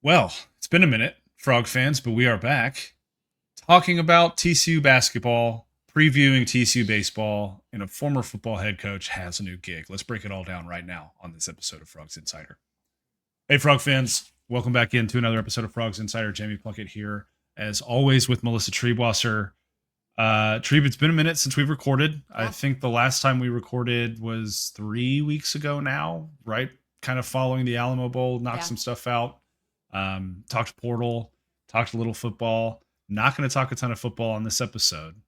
Well, it's been a minute, Frog fans, but we are back talking about TCU basketball, previewing TCU baseball, and a former football head coach has a new gig. Let's break it all down right now on this episode of Frogs Insider. Hey, Frog fans, welcome back into another episode of Frogs Insider. Jamie Plunkett here, as always, with Melissa Treebwasser. Treeb, it's been a minute since we've recorded. I Yeah. think the last time we recorded was 3 weeks ago now, right? Kind of following the Alamo Bowl, knocked Yeah. some stuff out, talked portal, talked a little football. Not going to talk a ton of football on this episode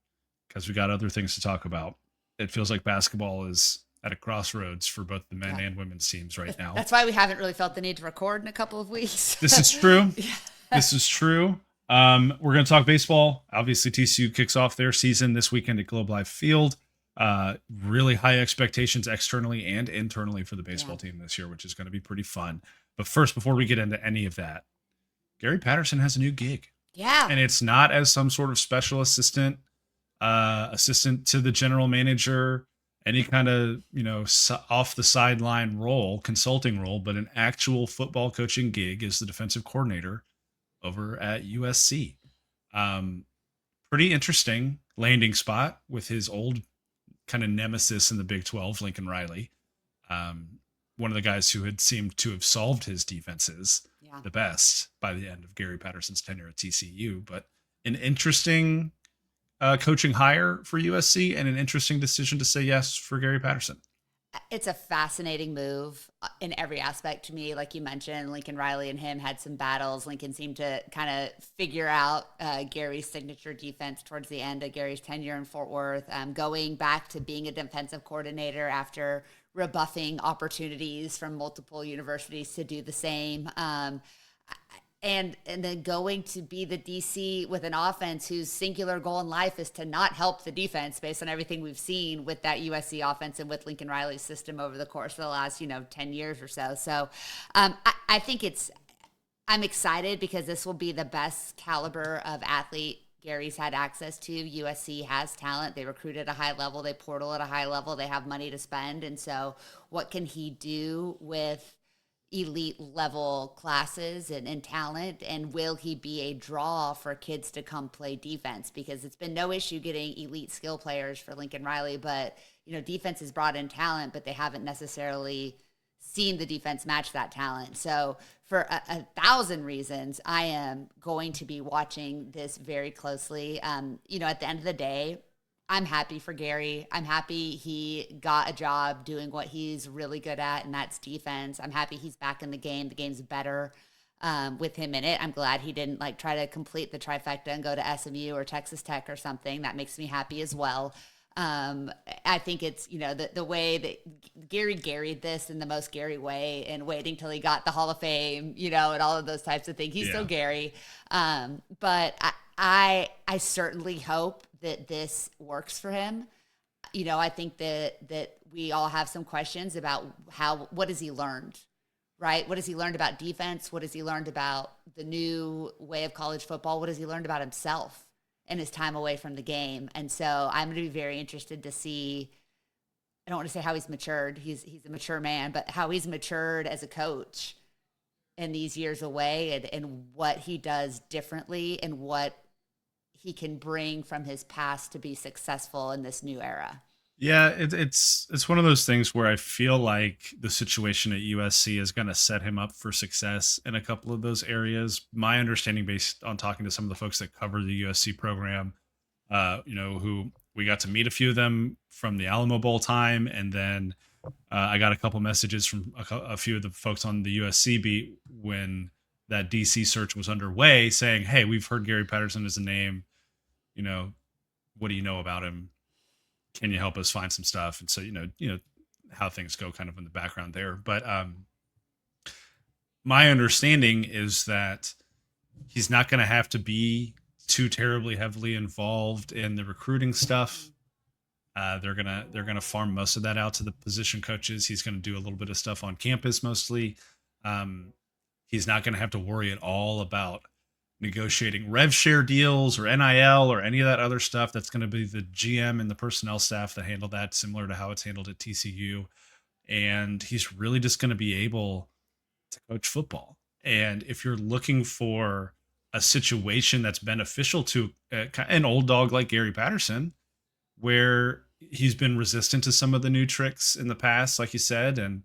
because we got other things to talk about. It feels like basketball is at a crossroads for both the men Yeah. and women's teams right now. That's why we haven't really felt the need to record in a couple of weeks. This is true. Yeah. This is true. We're going to talk baseball. Obviously, TCU kicks off their season this weekend at Globe Life Field. Really high expectations externally and internally for the baseball Yeah. team this year, which is going to be pretty fun. But first, before we get into any of that, Gary Patterson has a new gig, Yeah. and it's not as some sort of special assistant, assistant to the general manager, any kind of off the sideline role, consulting role, but an actual football coaching gig as the defensive coordinator over at USC. Um, Pretty interesting landing spot with his old kind of nemesis in the Big 12, Lincoln Riley. One of the guys who had seemed to have solved his defenses Yeah. the best by the end of Gary Patterson's tenure at TCU. But an interesting coaching hire for USC and an interesting decision to say yes for Gary Patterson. It's a fascinating move in every aspect to me. Like you mentioned, Lincoln Riley and him had some battles. Lincoln seemed to kind of figure out Gary's signature defense towards the end of Gary's tenure in Fort Worth, going back to being a defensive coordinator after rebuffing opportunities from multiple universities to do the same. And then going to be the DC with an offense whose singular goal in life is to not help the defense based on everything we've seen with that USC offense and with Lincoln Riley's system over the course of the last 10 years or so. So I think I'm excited because this will be the best caliber of athlete Gary's had access to. USC has talent. They recruit at a high level. They portal at a high level. They have money to spend. And so what can he do with elite level classes and talent, and will he be a draw for kids to come play defense? Because it's been no issue getting elite skill players for Lincoln Riley, but defense has brought in talent, but they haven't necessarily seen the defense match that talent. So for a thousand reasons, I am going to be watching this very closely. At the end of the day, I'm happy for Gary. I'm happy he got a job doing what he's really good at, and that's defense. I'm happy he's back in the game. The game's better with him in it. I'm glad he didn't like try to complete the trifecta and go to SMU or Texas Tech or something. That makes me happy as well. I think it's the way that Gary Gary'd this in the most Gary way, and waiting till he got the Hall of Fame, and all of those types of things. He's still Yeah. Gary, but I certainly hope that this works for him. I think that we all have some questions about what has he learned, right? What has he learned about defense? What has he learned about the new way of college football? What has he learned about himself and his time away from the game? And so I'm going to be very interested to see. I don't want to say how he's matured. He's a mature man, but how he's matured as a coach in these years away, and what he does differently, and what he can bring from his past to be successful in this new era. Yeah, it's one of those things where I feel like the situation at USC is going to set him up for success in a couple of those areas. My understanding, based on talking to some of the folks that cover the USC program, who we got to meet a few of them from the Alamo Bowl time, and then I got a couple messages from a few of the folks on the USC beat when that DC search was underway, saying, "Hey, we've heard Gary Patterson as a name. You know, what do you know about him? Can you help us find some stuff?" And so how things go kind of in the background there. But my understanding is that he's not going to have to be too terribly heavily involved in the recruiting stuff. They're gonna farm most of that out to the position coaches. He's going to do a little bit of stuff on campus mostly. Um, he's not going to have to worry at all about negotiating rev share deals or NIL or any of that other stuff. That's going to be the GM and the personnel staff that handle that, similar to how it's handled at TCU. And he's really just going to be able to coach football. And if you're looking for a situation that's beneficial to an old dog like Gary Patterson, where he's been resistant to some of the new tricks in the past, like you said, and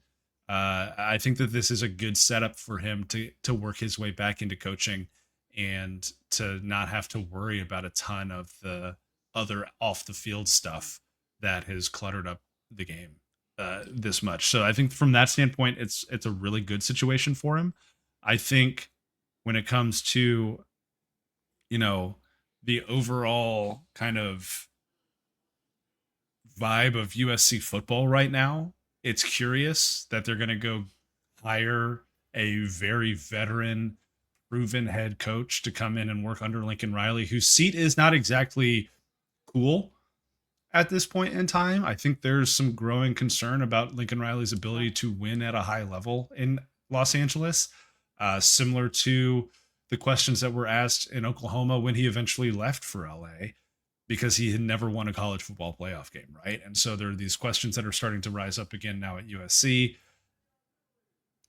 I think that this is a good setup for him to work his way back into coaching and to not have to worry about a ton of the other off the field stuff that has cluttered up the game this much. So I think from that standpoint, it's a really good situation for him. I think when it comes to you know the overall kind of vibe of USC football right now, it's curious that they're going to go hire a very veteran, proven head coach to come in and work under Lincoln Riley, whose seat is not exactly cool at this point in time. I think there's some growing concern about Lincoln Riley's ability to win at a high level in Los Angeles, similar to the questions that were asked in Oklahoma when he eventually left for LA because he had never won a college football playoff game, right? And so there are these questions that are starting to rise up again now at USC.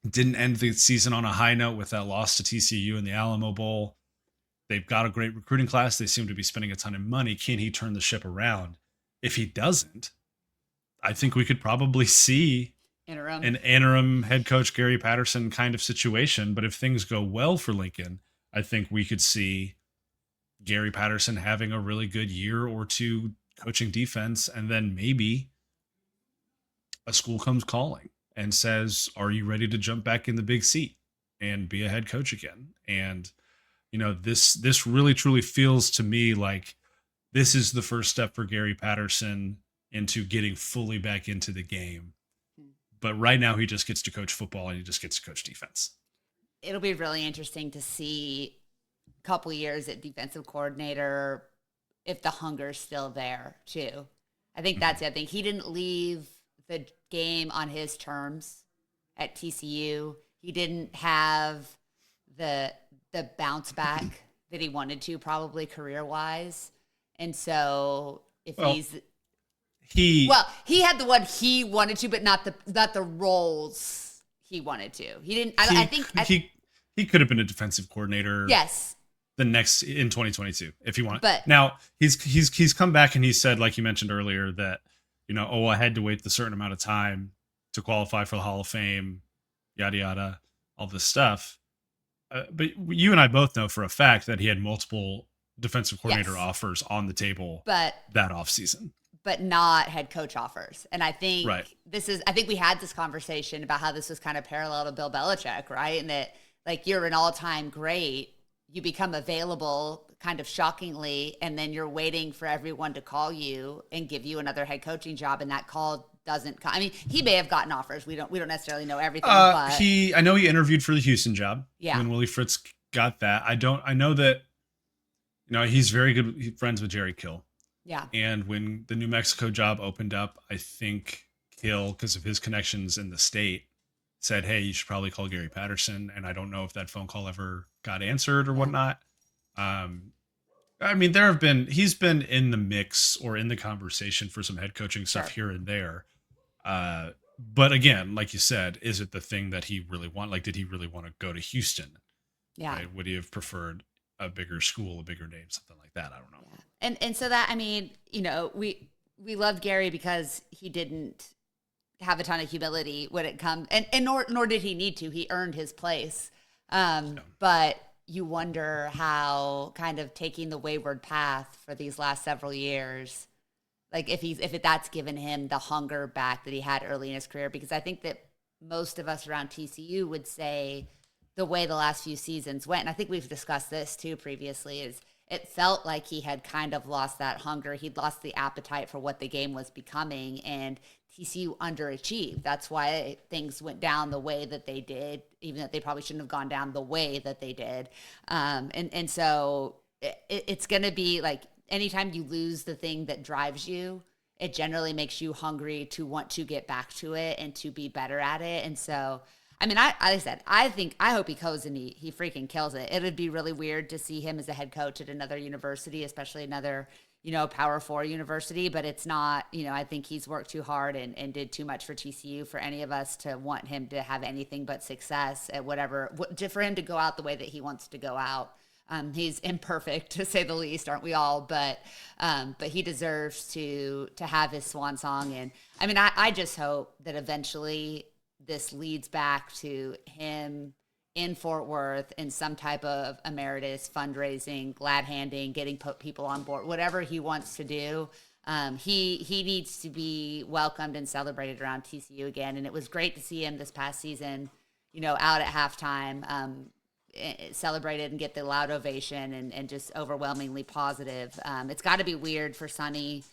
Didn't end the season on a high note with that loss to TCU in the Alamo Bowl. They've got a great recruiting class. They seem to be spending a ton of money. Can he turn the ship around? If he doesn't, I think we could probably see an interim head coach Gary Patterson kind of situation. But if things go well for Lincoln, I think we could see Gary Patterson having a really good year or two coaching defense, and then maybe a school comes calling and says, "Are you ready to jump back in the big seat and be a head coach again?" And this really truly feels to me like this is the first step for Gary Patterson into getting fully back into the game. But right now he just gets to coach football and he just gets to coach defense. It'll be really interesting to see a couple years at defensive coordinator if the hunger's still there too. I think that's it. I think he didn't leave the game on his terms at TCU. He didn't have the bounce back that he wanted to, probably career wise. And so if he had the one he wanted to, but not the roles he wanted to. He didn't. I think he could have been a defensive coordinator. Yes. The next in 2022, if he wanted. But now he's come back and he said, like you mentioned earlier, that I had to wait the certain amount of time to qualify for the Hall of Fame, yada yada, all this stuff. But you and I both know for a fact that he had multiple defensive coordinator offers on the table that offseason. But not head coach offers. And I think I think we had this conversation about how this was kind of parallel to Bill Belichick, right? And that like you're an all-time great, you become available kind of shockingly, and then you're waiting for everyone to call you and give you another head coaching job, and that call doesn't come. I mean, he may have gotten offers. We don't necessarily know everything. But I know he interviewed for the Houston job. Yeah. When Willie Fritz got that. I know that he's very good friends with Jerry Kill. Yeah. And when the New Mexico job opened up, I think Kill, because of his connections in the state, said, "Hey, you should probably call Gary Patterson." And I don't know if that phone call ever got answered or whatnot. I mean, he's been in the mix or in the conversation for some head coaching stuff here and there. But again, like you said, is it the thing that he really want? Like, did he really want to go to Houston? Yeah. Right? Would he have preferred a bigger school, a bigger name, something like that? I don't know. Yeah. And so that, I mean, we loved Gary because he didn't have a ton of humility when it comes, and nor did he need to. He earned his place. But you wonder how kind of taking the wayward path for these last several years, like if that's given him the hunger back that he had early in his career, because I think that most of us around TCU would say the way the last few seasons went, and I think we've discussed this too previously, is it felt like he had kind of lost that hunger. He'd lost the appetite for what the game was becoming, and TCU underachieved. That's why things went down the way that they did, even though they probably shouldn't have gone down the way that they did. And so it's going to be like anytime you lose the thing that drives you, it generally makes you hungry to want to get back to it and to be better at it. And so, I mean, like I said, I hope he goes and he freaking kills it. It would be really weird to see him as a head coach at another university, especially another, Power Four university, but it's not, I think he's worked too hard and did too much for TCU for any of us to want him to have anything but success at whatever, for him to go out the way that he wants to go out. He's imperfect to say the least, aren't we all? But he deserves to have his swan song. And I mean, I just hope that eventually this leads back to him in Fort Worth in some type of emeritus fundraising, glad handing, getting people on board, whatever he wants to do. He needs to be welcomed and celebrated around TCU again. And it was great to see him this past season, out at halftime, celebrated and get the loud ovation and just overwhelmingly positive. It's got to be weird for Sonny.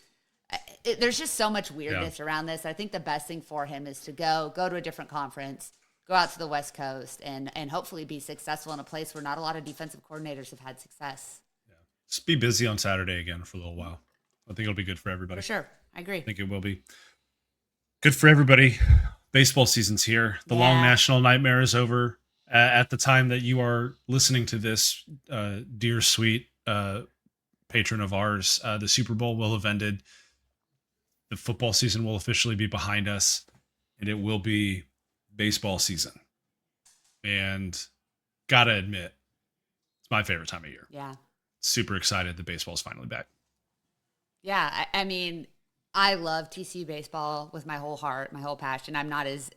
There's just so much weirdness around this. I think the best thing for him is to go to a different conference, go out to the West Coast, and hopefully be successful in a place where not a lot of defensive coordinators have had success. Yeah. Just be busy on Saturday again for a little while. I think it'll be good for everybody. For sure. I agree. I think it will be good for everybody. Baseball season's here. The long national nightmare is over. At the time that you are listening to this, dear sweet patron of ours, the Super Bowl will have ended. The football season will officially be behind us, and it will be baseball season. And gotta admit, it's my favorite time of year. Yeah. Super excited that baseball's finally back. Yeah, I mean, I love TCU baseball with my whole heart, my whole passion. I'm not as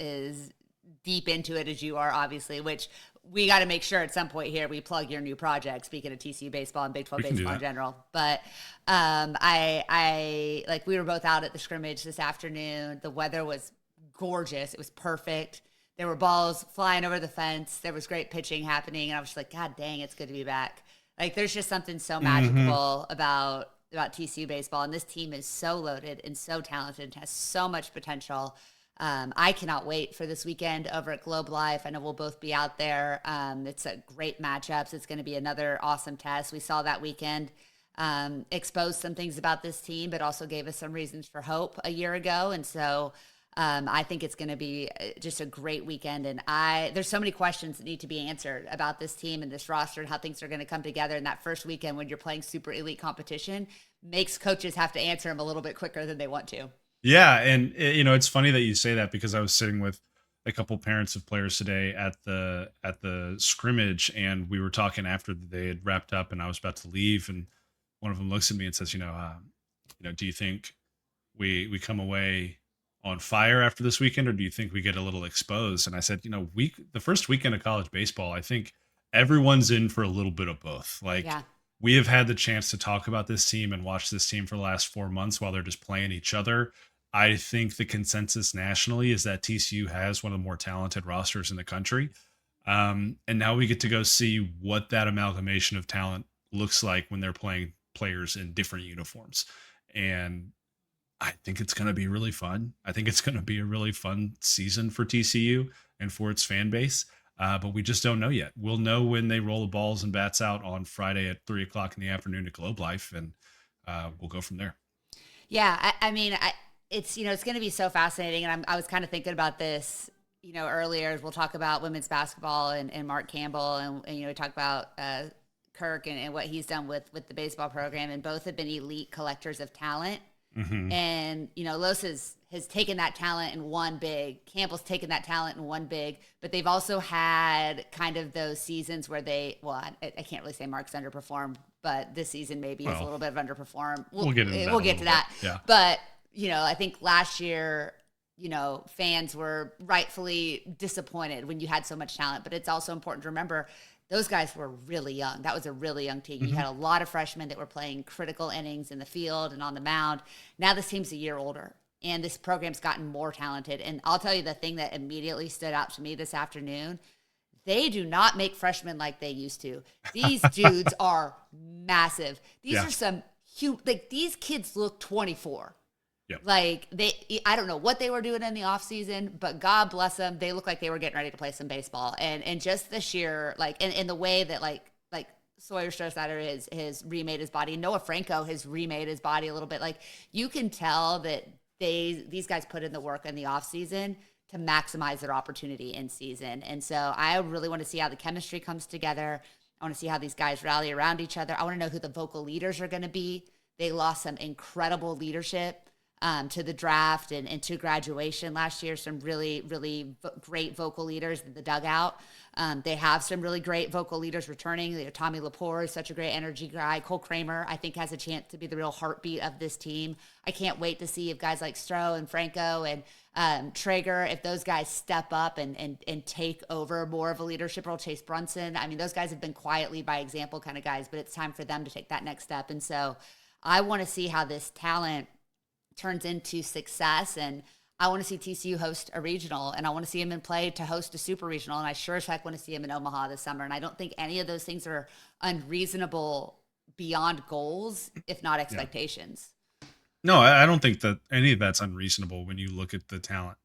deep into it as you are, obviously, which we got to make sure at some point here we plug your new project, speaking of TCU baseball and Big 12 baseball in general. But I like, we were both out at the scrimmage this afternoon. The weather was gorgeous. It was perfect. There were balls flying over the fence. There was great pitching happening. And I was just like, God dang, it's good to be back. Like, there's just something so magical about TCU baseball. And this team is so loaded and so talented and has so much potential. I cannot wait for this weekend over at Globe Life. I know we'll both be out there. It's a great matchups. It's going to be another awesome test. We saw that weekend expose some things about this team, but also gave us some reasons for hope a year ago. And so I think it's going to be just a great weekend. And there's so many questions that need to be answered about this team and this roster and how things are going to come together. And that first weekend when you're playing super elite competition makes coaches have to answer them a little bit quicker than they want to. Yeah, and it's funny that you say that because I was sitting with a couple parents of players today at the scrimmage, and we were talking after they had wrapped up, and I was about to leave, and one of them looks at me and says, do you think we come away on fire after this weekend, or do you think we get a little exposed? And I said, the first weekend of college baseball, I think everyone's in for a little bit of both. We have had the chance to talk about this team and watch this team for the last 4 months while they're just playing each other. I think the consensus nationally is that TCU has one of the more talented rosters in the country. And now we get to go see what that amalgamation of talent looks like when they're playing players in different uniforms. And I think it's going to be really fun. I think it's going to be a really fun season for TCU and for its fan base. But we just don't know yet. We'll know when they roll the balls and bats out on Friday at 3:00 in the afternoon at Globe Life, and we'll go from there. Yeah, I mean, it's it's going to be so fascinating, and I was kind of thinking about this, earlier. We'll talk about women's basketball and Mark Campbell, and we talk about Kirk and what he's done with the baseball program, and both have been elite collectors of talent. Mm-hmm. And Los has taken that talent and won big. Campbell's taken that talent and won big, but they've also had kind of those seasons where I can't really say Mark's underperformed, but this season maybe is a little bit of underperform. We'll get to that. Yeah. But I think last year, fans were rightfully disappointed when you had so much talent. But it's also important to remember those guys were really young. That was a really young team. Mm-hmm. You had a lot of freshmen that were playing critical innings in the field and on the mound. Now this team's a year older, and this program's gotten more talented. And I'll tell you the thing that immediately stood out to me this afternoon, they do not make freshmen like they used to. These dudes are massive. These are some huge, these kids look 24. Yep. I don't know what they were doing in the off season, but God bless them. They look like they were getting ready to play some baseball. And just the sheer, in the way that Sawyer Strohsatter has remade his body. Noah Franco has remade his body a little bit. You can tell that these guys put in the work in the off season to maximize their opportunity in season. And so I really want to see how the chemistry comes together. I want to see how these guys rally around each other. I want to know who the vocal leaders are going to be They lost some incredible leadership to the draft and to graduation last year. Some really, really great vocal leaders in the dugout. They have some really great vocal leaders returning. Tommy Lepore is such a great energy guy. Cole Kramer, I think, has a chance to be the real heartbeat of this team. I can't wait to see if guys like Stroh and Franco and Traeger, if those guys step up and take over more of a leadership role. Chase Brunson, I mean, those guys have been quiet, lead by example kind of guys, but it's time for them to take that next step. And so I want to see how this talent turns into success. And I want to see TCU host a regional, and I want to see him in play to host a super regional. And I sure as heck want to see him in Omaha this summer. And I don't think any of those things are unreasonable beyond goals, if not expectations. No, I don't think that any of that's unreasonable when you look at the talent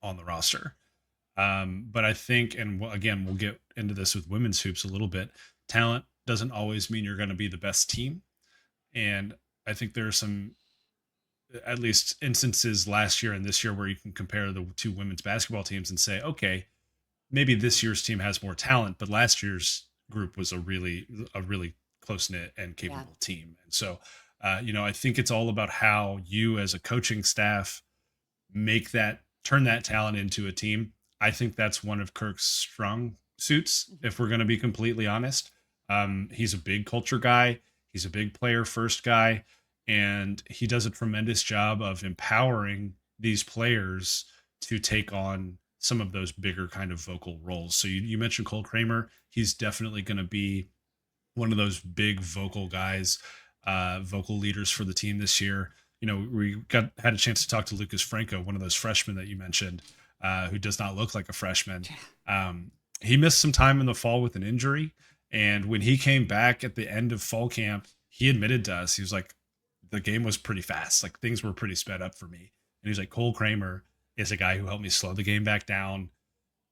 on the roster. But I think, and again, we'll get into this with women's hoops a little bit. Talent doesn't always mean you're going to be the best team. And I think there are some, at least instances last year and this year, where you can compare the two women's basketball teams and say, okay, maybe this year's team has more talent, but last year's group was a really close knit and capable team. And so, I think it's all about how you as a coaching staff turn that talent into a team. I think that's one of Kirk's strong suits, if we're going to be completely honest. He's a big culture guy. He's a big player first guy, and he does a tremendous job of empowering these players to take on some of those bigger kind of vocal roles. So you mentioned Cole Kramer. He's definitely going to be one of those big vocal guys, vocal leaders for the team this year. We had a chance to talk to Lucas Franco, one of those freshmen that you mentioned, who does not look like a freshman. He missed some time in the fall with an injury. And when he came back at the end of fall camp, he admitted to us, he was like, the game was pretty fast. Like, things were pretty sped up for me. And he's like, Cole Kramer is a guy who helped me slow the game back down,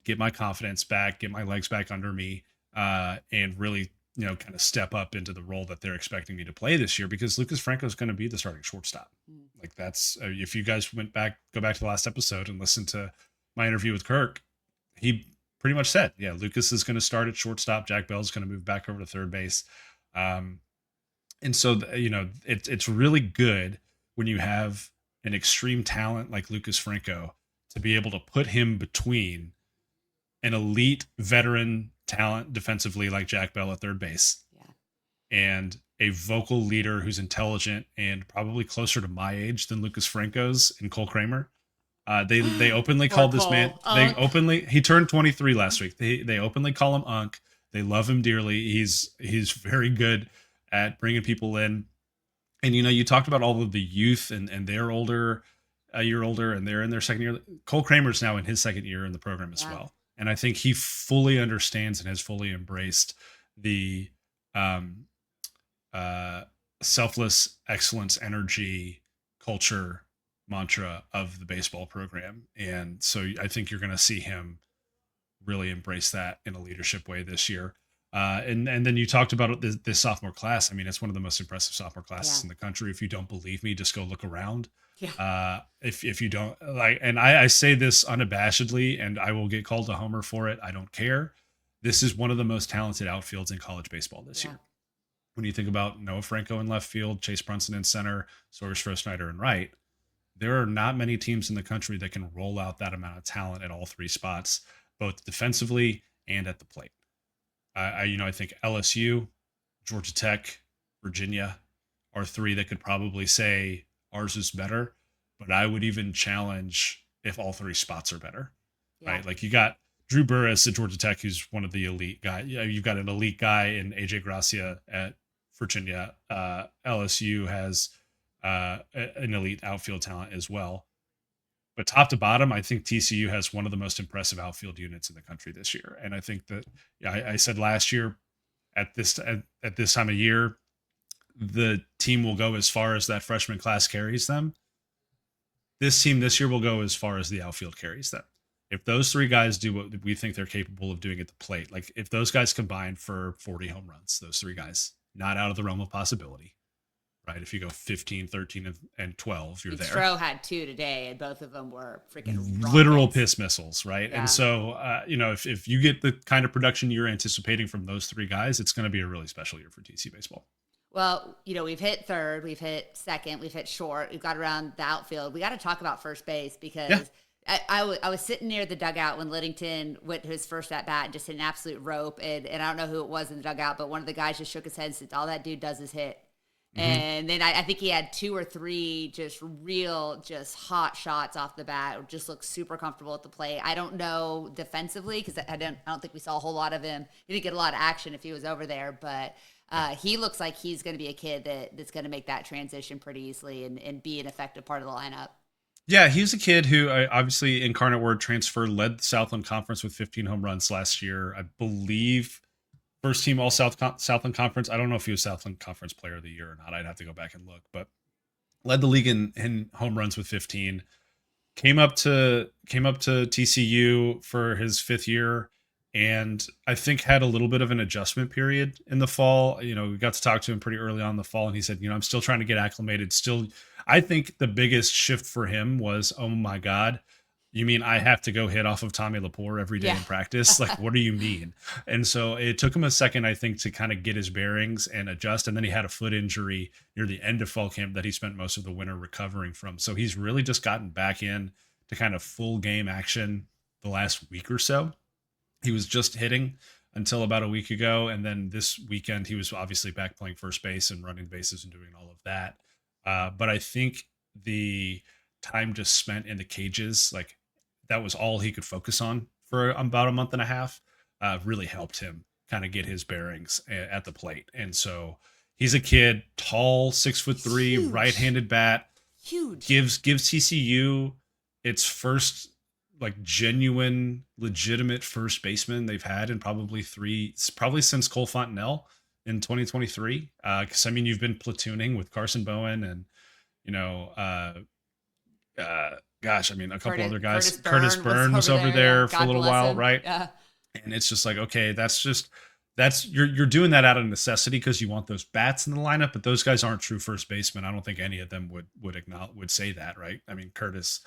get my confidence back, get my legs back under me, and really, kind of step up into the role that they're expecting me to play this year, because Lucas Franco is going to be the starting shortstop. Like, that's, if you guys go back to the last episode and listen to my interview with Kirk, he pretty much said, yeah, Lucas is going to start at shortstop. Jack Bell's going to move back over to third base. And so, it's really good when you have an extreme talent like Lucas Franco to be able to put him between an elite veteran talent defensively like Jack Bell at third base and a vocal leader who's intelligent and probably closer to my age than Lucas Franco's and Cole Kramer. They openly called this man. He turned 23 last week. They openly call him Unc. They love him dearly. He's very good at bringing people in. And, you talked about all of the youth and they're older, a year older, and they're in their second year. Cole Kramer's now in his second year in the program as well. And I think he fully understands and has fully embraced the selfless excellence, energy, culture mantra of the baseball program. And so I think you're going to see him really embrace that in a leadership way this year. And then you talked about this sophomore class. I mean, it's one of the most impressive sophomore classes in the country. If you don't believe me, just go look around. If you don't like, and I say this unabashedly, and I will get called a homer for it, I don't care. This is one of the most talented outfields in college baseball this year. When you think about Noah Franco in left field, Chase Brunson in center, Sawyer Stroh-Snyder in right, there are not many teams in the country that can roll out that amount of talent at all three spots, both defensively and at the plate. I think LSU, Georgia Tech, Virginia are three that could probably say ours is better, but I would even challenge if all three spots are better, right? Like, you got Drew Burris at Georgia Tech, who's one of the elite guys. You've got an elite guy in AJ Gracia at Virginia. LSU has an elite outfield talent as well. But top to bottom, I think TCU has one of the most impressive outfield units in the country this year. And I think that I said last year at this time of year, the team will go as far as that freshman class carries them. This team this year will go as far as the outfield carries them. If those three guys do what we think they're capable of doing at the plate, like if those guys combine for 40 home runs, those three guys, not out of the realm of possibility. Right, if you go 15, 13, and 12, you're there. Stroh had 2 today, and both of them were freaking literal piss missiles, right? Yeah. And so, if you get the kind of production you're anticipating from those three guys, it's going to be a really special year for TCU baseball. Well, we've hit third, we've hit second, we've hit short, we've got around the outfield. We got to talk about first base Yeah. because I was sitting near the dugout when Liddington went to his first at bat and just hit an absolute rope. And I don't know who it was in the dugout, but one of the guys just shook his head and said, all that dude does is hit. Hmm. And then I think he had two or three just real, just hot shots off the bat. Just looked super comfortable at the plate. I don't know defensively because I don't think we saw a whole lot of him. He didn't get a lot of action if he was over there, but Yeah. he looks like he's going to be a kid that's going to make that transition pretty easily and be an effective part of the lineup. Yeah, he's a kid who obviously Incarnate Word transfer led the Southland Conference with 15 home runs last year. I believe first team All Southland Conference. I don't know if he was Southland Conference Player of the Year or not. I'd have to go back and look, but led the league in home runs with 15. Came up to TCU for his fifth year, and I think had a little bit of an adjustment period in the fall. We got to talk to him pretty early on in the fall, and he said, I'm still trying to get acclimated. Still, I think the biggest shift for him was, oh my god, you mean I have to go hit off of Tommy Lepore every day Yeah. in practice? Like, what do you mean? And so it took him a second, I think, to kind of get his bearings and adjust. And then he had a foot injury near the end of fall camp that he spent most of the winter recovering from. So he's really just gotten back in to kind of full game action the last week or so. He was just hitting until about a week ago. And then this weekend, he was obviously back playing first base and running bases and doing all of that. But I think the time just spent in the cages, like that was all he could focus on for about a month and a half, really helped him kind of get his bearings at the plate. And so he's a kid, tall, 6'3", Huge. right-handed bat, Huge. gives TCU its first like genuine, legitimate first baseman they've had in probably since Cole Fontenelle in 2023. Because I mean, you've been platooning with Carson Bowen and you know, gosh, I mean, a couple other Curtis guys. Curtis Byrne was Byrne was over over there. Yeah. there for a God little bless while, him. right? Yeah. And it's just like, okay, that's you're doing that out of necessity because you want those bats in the lineup, but those guys aren't true first basemen. I don't think any of them would say that, right? I mean, Curtis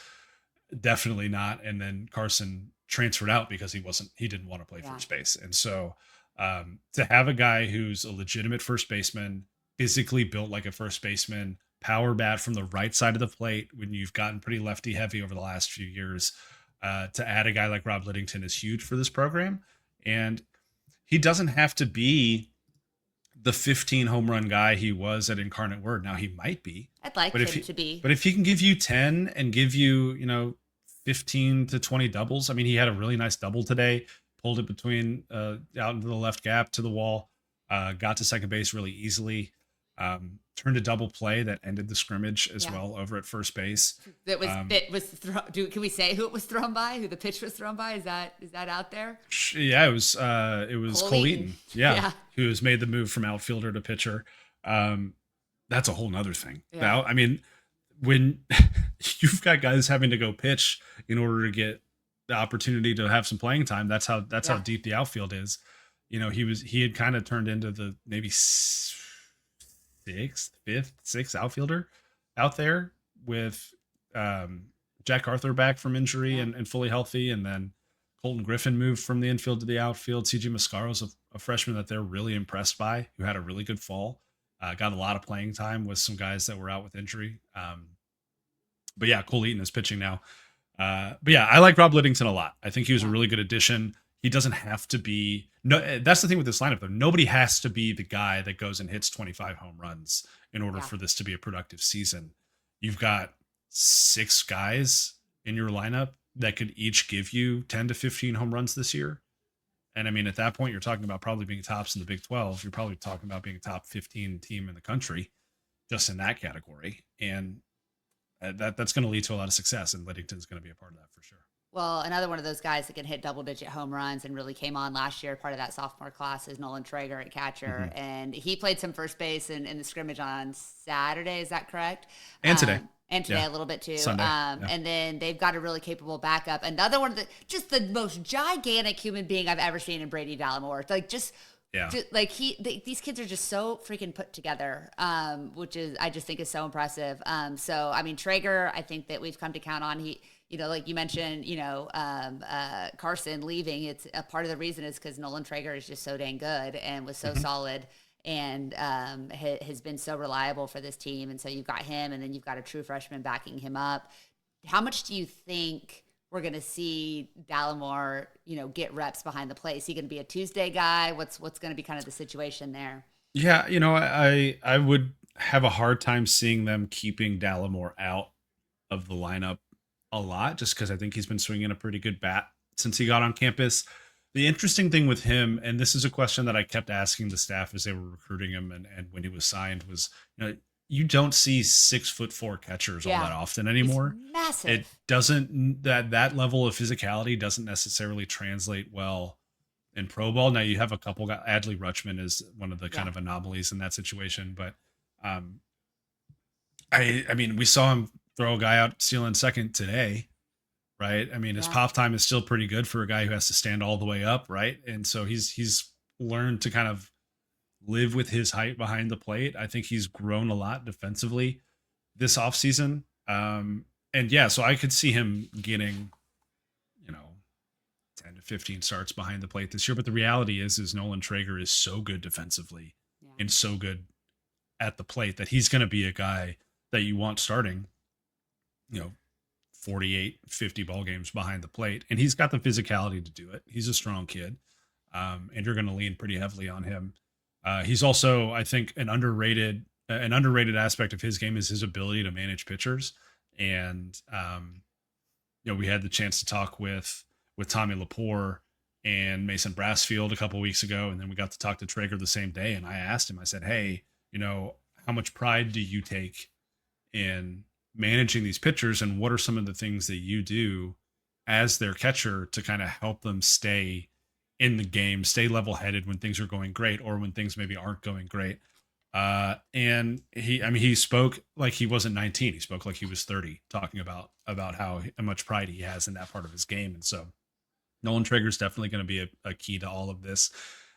definitely not, and then Carson transferred out because he didn't want to play Yeah. first base, and so to have a guy who's a legitimate first baseman, physically built like a first baseman, power bat from the right side of the plate when you've gotten pretty lefty heavy over the last few years. To add a guy like Rob Liddington is huge for this program, and he doesn't have to be the 15 home run guy he was at Incarnate Word. Now he might be, I'd like but if him he to be. but if he can give you 10 and give you, 15 to 20 doubles. I mean, he had a really nice double today, pulled it between out into the left gap to the wall, got to second base really easily. Turned a double play that ended the scrimmage as Yeah. well over at first base. Um, That was can we say who it was thrown by? Who the pitch was thrown by? Is that out there? Yeah, it was Cole Cole Eaton. Eaton. Yeah, Yeah. who has made the move from outfielder to pitcher. Um, that's a whole nother thing. Yeah. Now, I mean, when you've got guys having to go pitch in order to get the opportunity to have some playing time, that's how Yeah. deep the outfield is. He had kind of turned into the maybe sixth, fifth, sixth outfielder out there with Jack Arthur back from injury Yeah. and fully healthy, and then Colton Griffin moved from the infield to the outfield. CG Mascaro's a freshman that they're really impressed by, who had a really good fall. Got a lot of playing time with some guys that were out with injury. But yeah, Cole Eaton is pitching now. But yeah, I like Rob Liddington a lot. I think he was a Yeah. really good addition. He doesn't have to be. No, that's the thing with this lineup though. Nobody has to be the guy that goes and hits 25 home runs in order Yeah. for this to be a productive season. You've got six guys in your lineup that could each give you 10 to 15 home runs this year. And I mean, at that point, you're talking about probably being tops in the Big 12. You're probably talking about being a top 15 team in the country just in that category. And that's going to lead to a lot of success. And Liddington's going to be a part of that for sure. Well, another one of those guys that can hit double-digit home runs and really came on last year, part of that sophomore class, is Nolan Traeger at catcher, Mm-hmm. and he played some first base in the scrimmage on Saturday. Is that correct? And today. And today Yeah. a little bit too. Sunday. Yeah. And then they've got a really capable backup. Another one of just the most gigantic human being I've ever seen in Brady Dallimore. Like Yeah. like these kids are just so freaking put together, which is I just think is so impressive. So I mean Traeger, I think that we've come to count on. He, like you mentioned, Carson leaving. It's a part of the reason is because Nolan Traeger is just so dang good and was so solid. and has been so reliable for this team. And so you've got him, and then you've got a true freshman backing him up. How much do you think we're going to see Dallimore, get reps behind the plate? Is he going to be a Tuesday guy? What's going to be kind of the situation there? Yeah, I would have a hard time seeing them keeping Dallimore out of the lineup a lot, just because I think he's been swinging a pretty good bat since he got on campus. The interesting thing with him, and this is a question that I kept asking the staff as they were recruiting him and when he was signed, was you don't see 6'4" catchers all Yeah, that often he's anymore. It massive. doesn't that level of physicality doesn't necessarily translate well in pro ball. Now you have a couple guys. Adley Rutschman is one of the kind Yeah, of anomalies in that situation, but um, I mean we saw him throw a guy out stealing second today, right? I mean his yeah. pop time is still pretty good for a guy who has to stand all the way up, right? And so he's learned to kind of live with his height behind the plate. I think he's grown a lot defensively this offseason. And yeah, so I could see him getting, you know, 10 to 15 starts behind the plate this year. But the reality is Nolan Traeger is so good defensively Yeah. and so good at the plate that he's going to be a guy that you want starting, you know, 48, 50 ball games behind the plate. And he's got the physicality to do it. He's a strong kid. And you're going to lean pretty heavily on him. He's also, I think, an underrated aspect of his game is his ability to manage pitchers. And we had the chance to talk with Tommy Lepore and Mason Brassfield a couple weeks ago, and then we got to talk to Traeger the same day. And I asked him, I said, "Hey, how much pride do you take in managing these pitchers, and what are some of the things that you do as their catcher to kind of help them stay in the game, stay level headed when things are going great or when things maybe aren't going great?" And he spoke like he wasn't 19. He spoke like he was 30, talking about how much pride he has in that part of his game. And so Nolan Traeger is definitely going to be a key to all of this.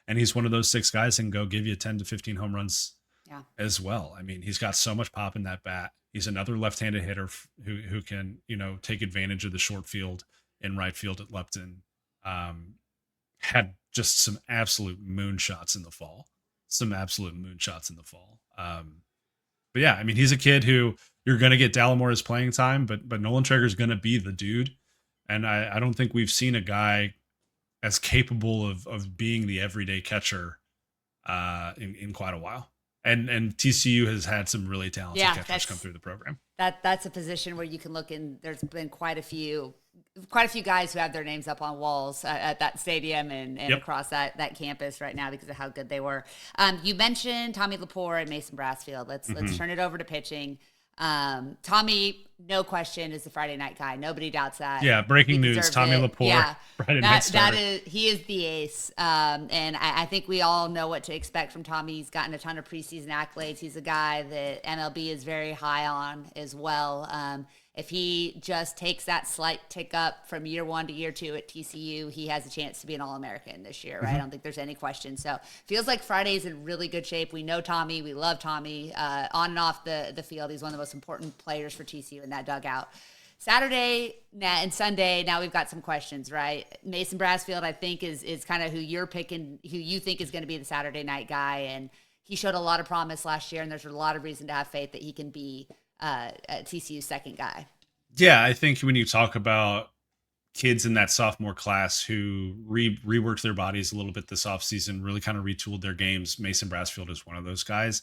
And he's one of those six guys that can go give you 10 to 15 home runs Yeah. as well. I mean, he's got so much pop in that bat. He's another left-handed hitter who can, take advantage of the short field and right field at Lepton. Had just some absolute moonshots in the fall. Some absolute moonshots in the fall. But yeah, I mean, he's a kid who you're going to get Dallimore's playing time, but Nolan Traeger is going to be the dude. And I don't think we've seen a guy as capable of being the everyday catcher in quite a while. And TCU has had some really talented Yeah, catchers come through the program. that's a position where you can look, and there's been quite a few guys who have their names up on walls at that stadium and Yep. across that campus right now because of how good they were. You mentioned Tommy Lepore and Mason Brassfield. Let's turn it over to pitching. Tommy, no question, is the Friday night guy. Nobody doubts that. Yeah, He breaking news. deserves Tommy it. Lepore, Yeah, Friday night starter. he is the ace. And I think we all know what to expect from Tommy. He's gotten a ton of preseason accolades. He's a guy that MLB is very high on as well. If he just takes that slight tick up from year one to year two at TCU, he has a chance to be an All-American this year, right? I don't think there's any question. So feels like Friday's in really good shape. We know Tommy. We love Tommy. On and off the field, he's one of the most important players for TCU in that dugout. Saturday and Sunday, now we've got some questions, right? Mason Brassfield, I think, is kind of who you're picking, who you think is going to be the Saturday night guy. And he showed a lot of promise last year, and there's a lot of reason to have faith that he can be TCU's second guy. Yeah, I think when you talk about kids in that sophomore class who reworked their bodies a little bit this offseason, really kind of retooled their games, Mason Brassfield is one of those guys.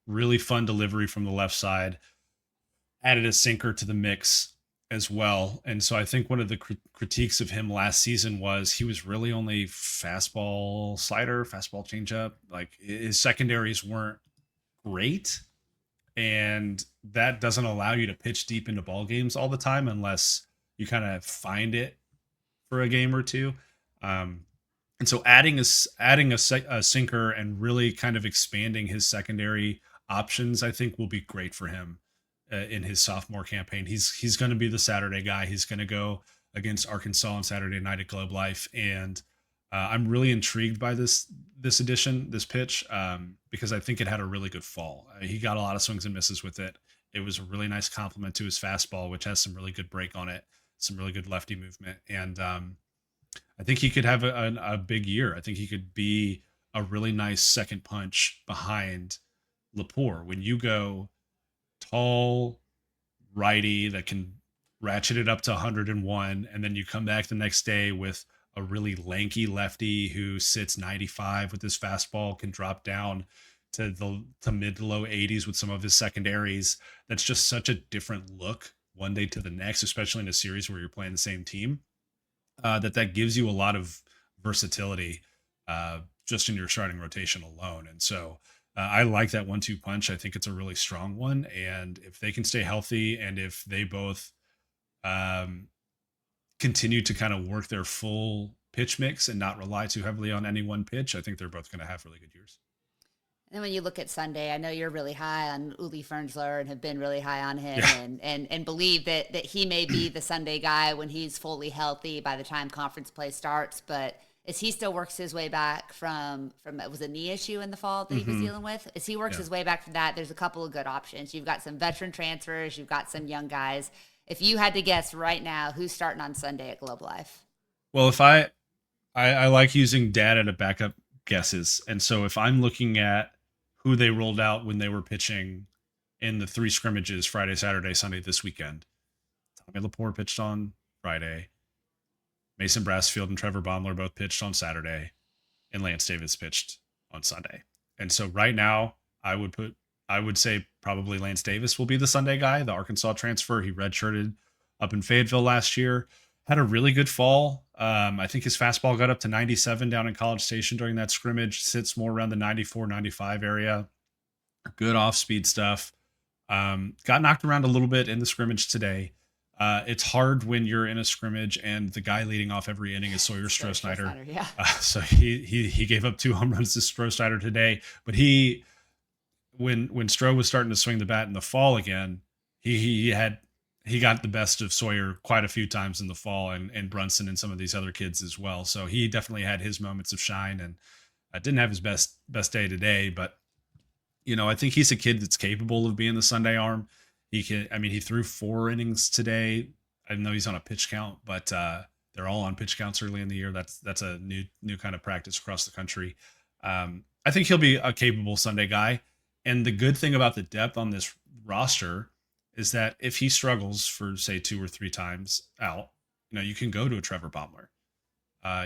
Really fun delivery from the left side, added a sinker to the mix as well. And so I think one of the critiques of him last season was he was really only fastball slider, fastball changeup. Like his secondaries weren't great. And that doesn't allow you to pitch deep into ball games all the time unless you kind of find it for a game or two. And so adding a sinker and really kind of expanding his secondary options, I think will be great for him in his sophomore campaign. He's going to be the Saturday guy. He's going to go against Arkansas on Saturday night at Globe Life, and I'm really intrigued by this pitch, because I think it had a really good fall. He got a lot of swings and misses with it. It was a really nice compliment to his fastball, which has some really good break on it, some really good lefty movement, and I think he could have a big year. I think he could be a really nice second punch behind Lepore. When you go tall righty that can ratchet it up to 101, and then you come back the next day with a really lanky lefty who sits 95 with his fastball, can drop down to mid to low 80s with some of his secondaries. That's just such a different look one day to the next, especially in a series where you're playing the same team. That gives you a lot of versatility just in your starting rotation alone. And so I like that 1-2 punch. I think it's a really strong one. And if they can stay healthy and if they both um, continue to kind of work their full pitch mix and not rely too heavily on any one pitch, I think they're both going to have really good years. And then when you look at Sunday, I know you're really high on Uli Fernsler and have been really high on him, Yeah. and believe that he may be the Sunday guy when he's fully healthy by the time conference play starts. But as he still works his way back from it was a knee issue in the fall that he was Mm-hmm. dealing with, as he works Yeah. his way back from that, there's a couple of good options. You've got some veteran transfers, you've got some young guys. If you had to guess right now, who's starting on Sunday at Globe Life? Well, if I like using data to back up guesses. And so if I'm looking at who they rolled out when they were pitching in the three scrimmages Friday, Saturday, Sunday this weekend, Tommy Laporte pitched on Friday. Mason Brassfield and Trevor Baumler both pitched on Saturday, and Lance Davis pitched on Sunday. And so right now, I would say probably Lance Davis will be the Sunday guy, the Arkansas transfer. He redshirted up in Fayetteville last year, had a really good fall. I think his fastball got up to 97 down in College Station during that scrimmage, sits more around the 94, 95 area. Good off speed stuff. Got knocked around a little bit in the scrimmage today. It's hard when you're in a scrimmage and the guy leading off every inning is Sawyer So Stroh-Snyder. Snyder, yeah. So he gave up 2 home runs to Stroh-Snyder today, but he when Stroh was starting to swing the bat in the fall again, he got the best of Sawyer quite a few times in the fall, and Brunson and some of these other kids as well. So he definitely had his moments of shine, and didn't have his best day today, but I think he's a kid that's capable of being the Sunday arm. He can. I mean, he threw 4 innings today. I know he's on a pitch count, but they're all on pitch counts early in the year. That's a new kind of practice across the country. I think he'll be a capable Sunday guy. And the good thing about the depth on this roster is that if he struggles for say 2 or 3 times out, you can go to a Trevor Baumler.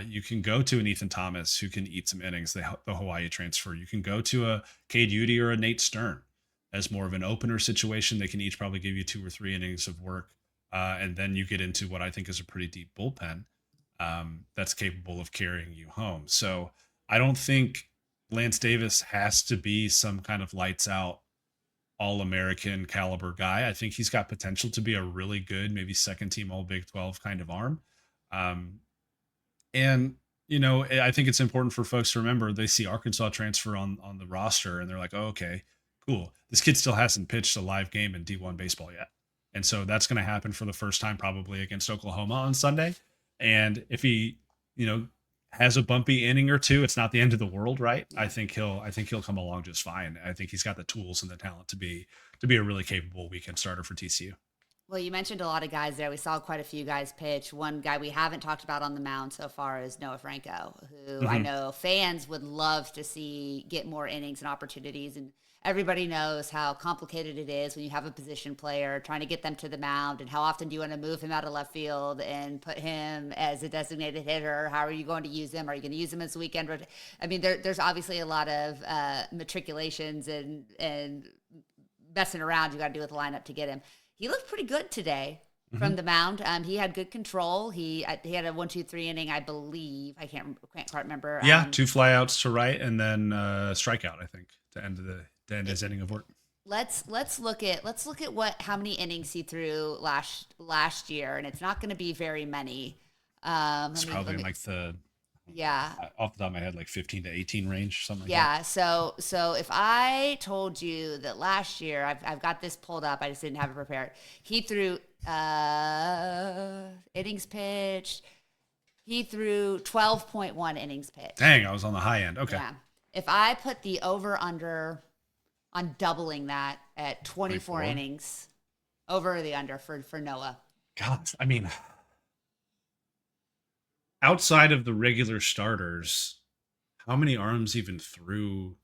You can go to an Ethan Thomas who can eat some innings, the Hawaii transfer. You can go to a Cade Udy or a Nate Stern as more of an opener situation. They can each probably give you 2 or 3 innings of work. And then you get into what I think is a pretty deep bullpen that's capable of carrying you home. So I don't think Lance Davis has to be some kind of lights out all American caliber guy. I think he's got potential to be a really good, maybe second team all Big 12 kind of arm. Um, and I think it's important for folks to remember they see Arkansas transfer on the roster and they're like, oh, okay, cool. This kid still hasn't pitched a live game in D1 baseball yet. And so that's going to happen for the first time probably against Oklahoma on Sunday. And if he, has a bumpy inning or two, it's not the end of the world, right? I think he'll come along just fine. I think he's got the tools and the talent to be a really capable weekend starter for TCU. Well, you mentioned a lot of guys there. We saw quite a few guys pitch. One guy we haven't talked about on the mound so far is Noah Franco, who I Mm-hmm. know fans would love to see get more innings and opportunities. And everybody knows how complicated it is when you have a position player trying to get them to the mound, and how often do you want to move him out of left field and put him as a designated hitter? How are you going to use him? Are you going to use him as a weekend? I mean, there's obviously a lot of matriculations and messing around you got to do with the lineup to get him. He looked pretty good today Mm-hmm. from the mound. He had good control. He had a 1-2-3 inning, I believe. I can't quite remember. Yeah, 2 flyouts to right and then strikeout, I think, to end his inning of work. Let's look at what how many innings he threw last year, and it's not going to be very many. It's probably in like the Yeah. off the top of my head, like 15 to 18 range, something like that. Yeah, so if I told you that last year, I've got this pulled up, I just didn't have it prepared. He threw innings pitched. He threw 12.1 innings pitched. Dang, I was on the high end. Okay. Yeah. If I put the over under on doubling that at 24 24? innings, over or the under for Noah. God, I mean, outside of the regular starters, How many arms even threw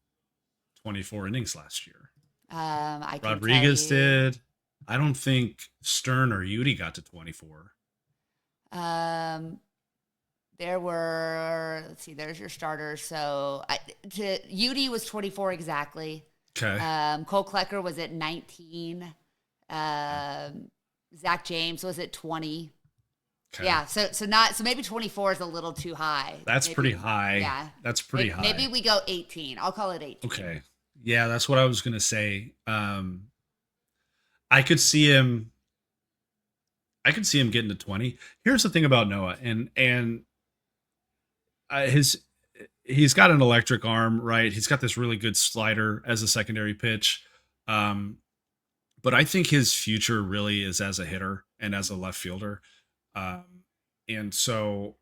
24 innings last year? I can tell Rodriguez you. did. I don't think Stern or Yudi got to 24. Um, there were, let's see, there's your starters. So Udi was 24 exactly. Okay. Cole Klecker was at 19. Um, Zach James was at 20. Okay. Yeah, so maybe 24 is a little too high. That's pretty Maybe high. yeah. That's pretty Maybe high. we go 18. I'll call it 18. Okay. Yeah, that's what I was gonna say. I could see him. I could see him getting to 20. Here's the thing about Noah, and his he's got an electric arm, right? He's got this really good slider as a secondary pitch. Um, but I think his future really is as a hitter and as a left fielder. Um, and so,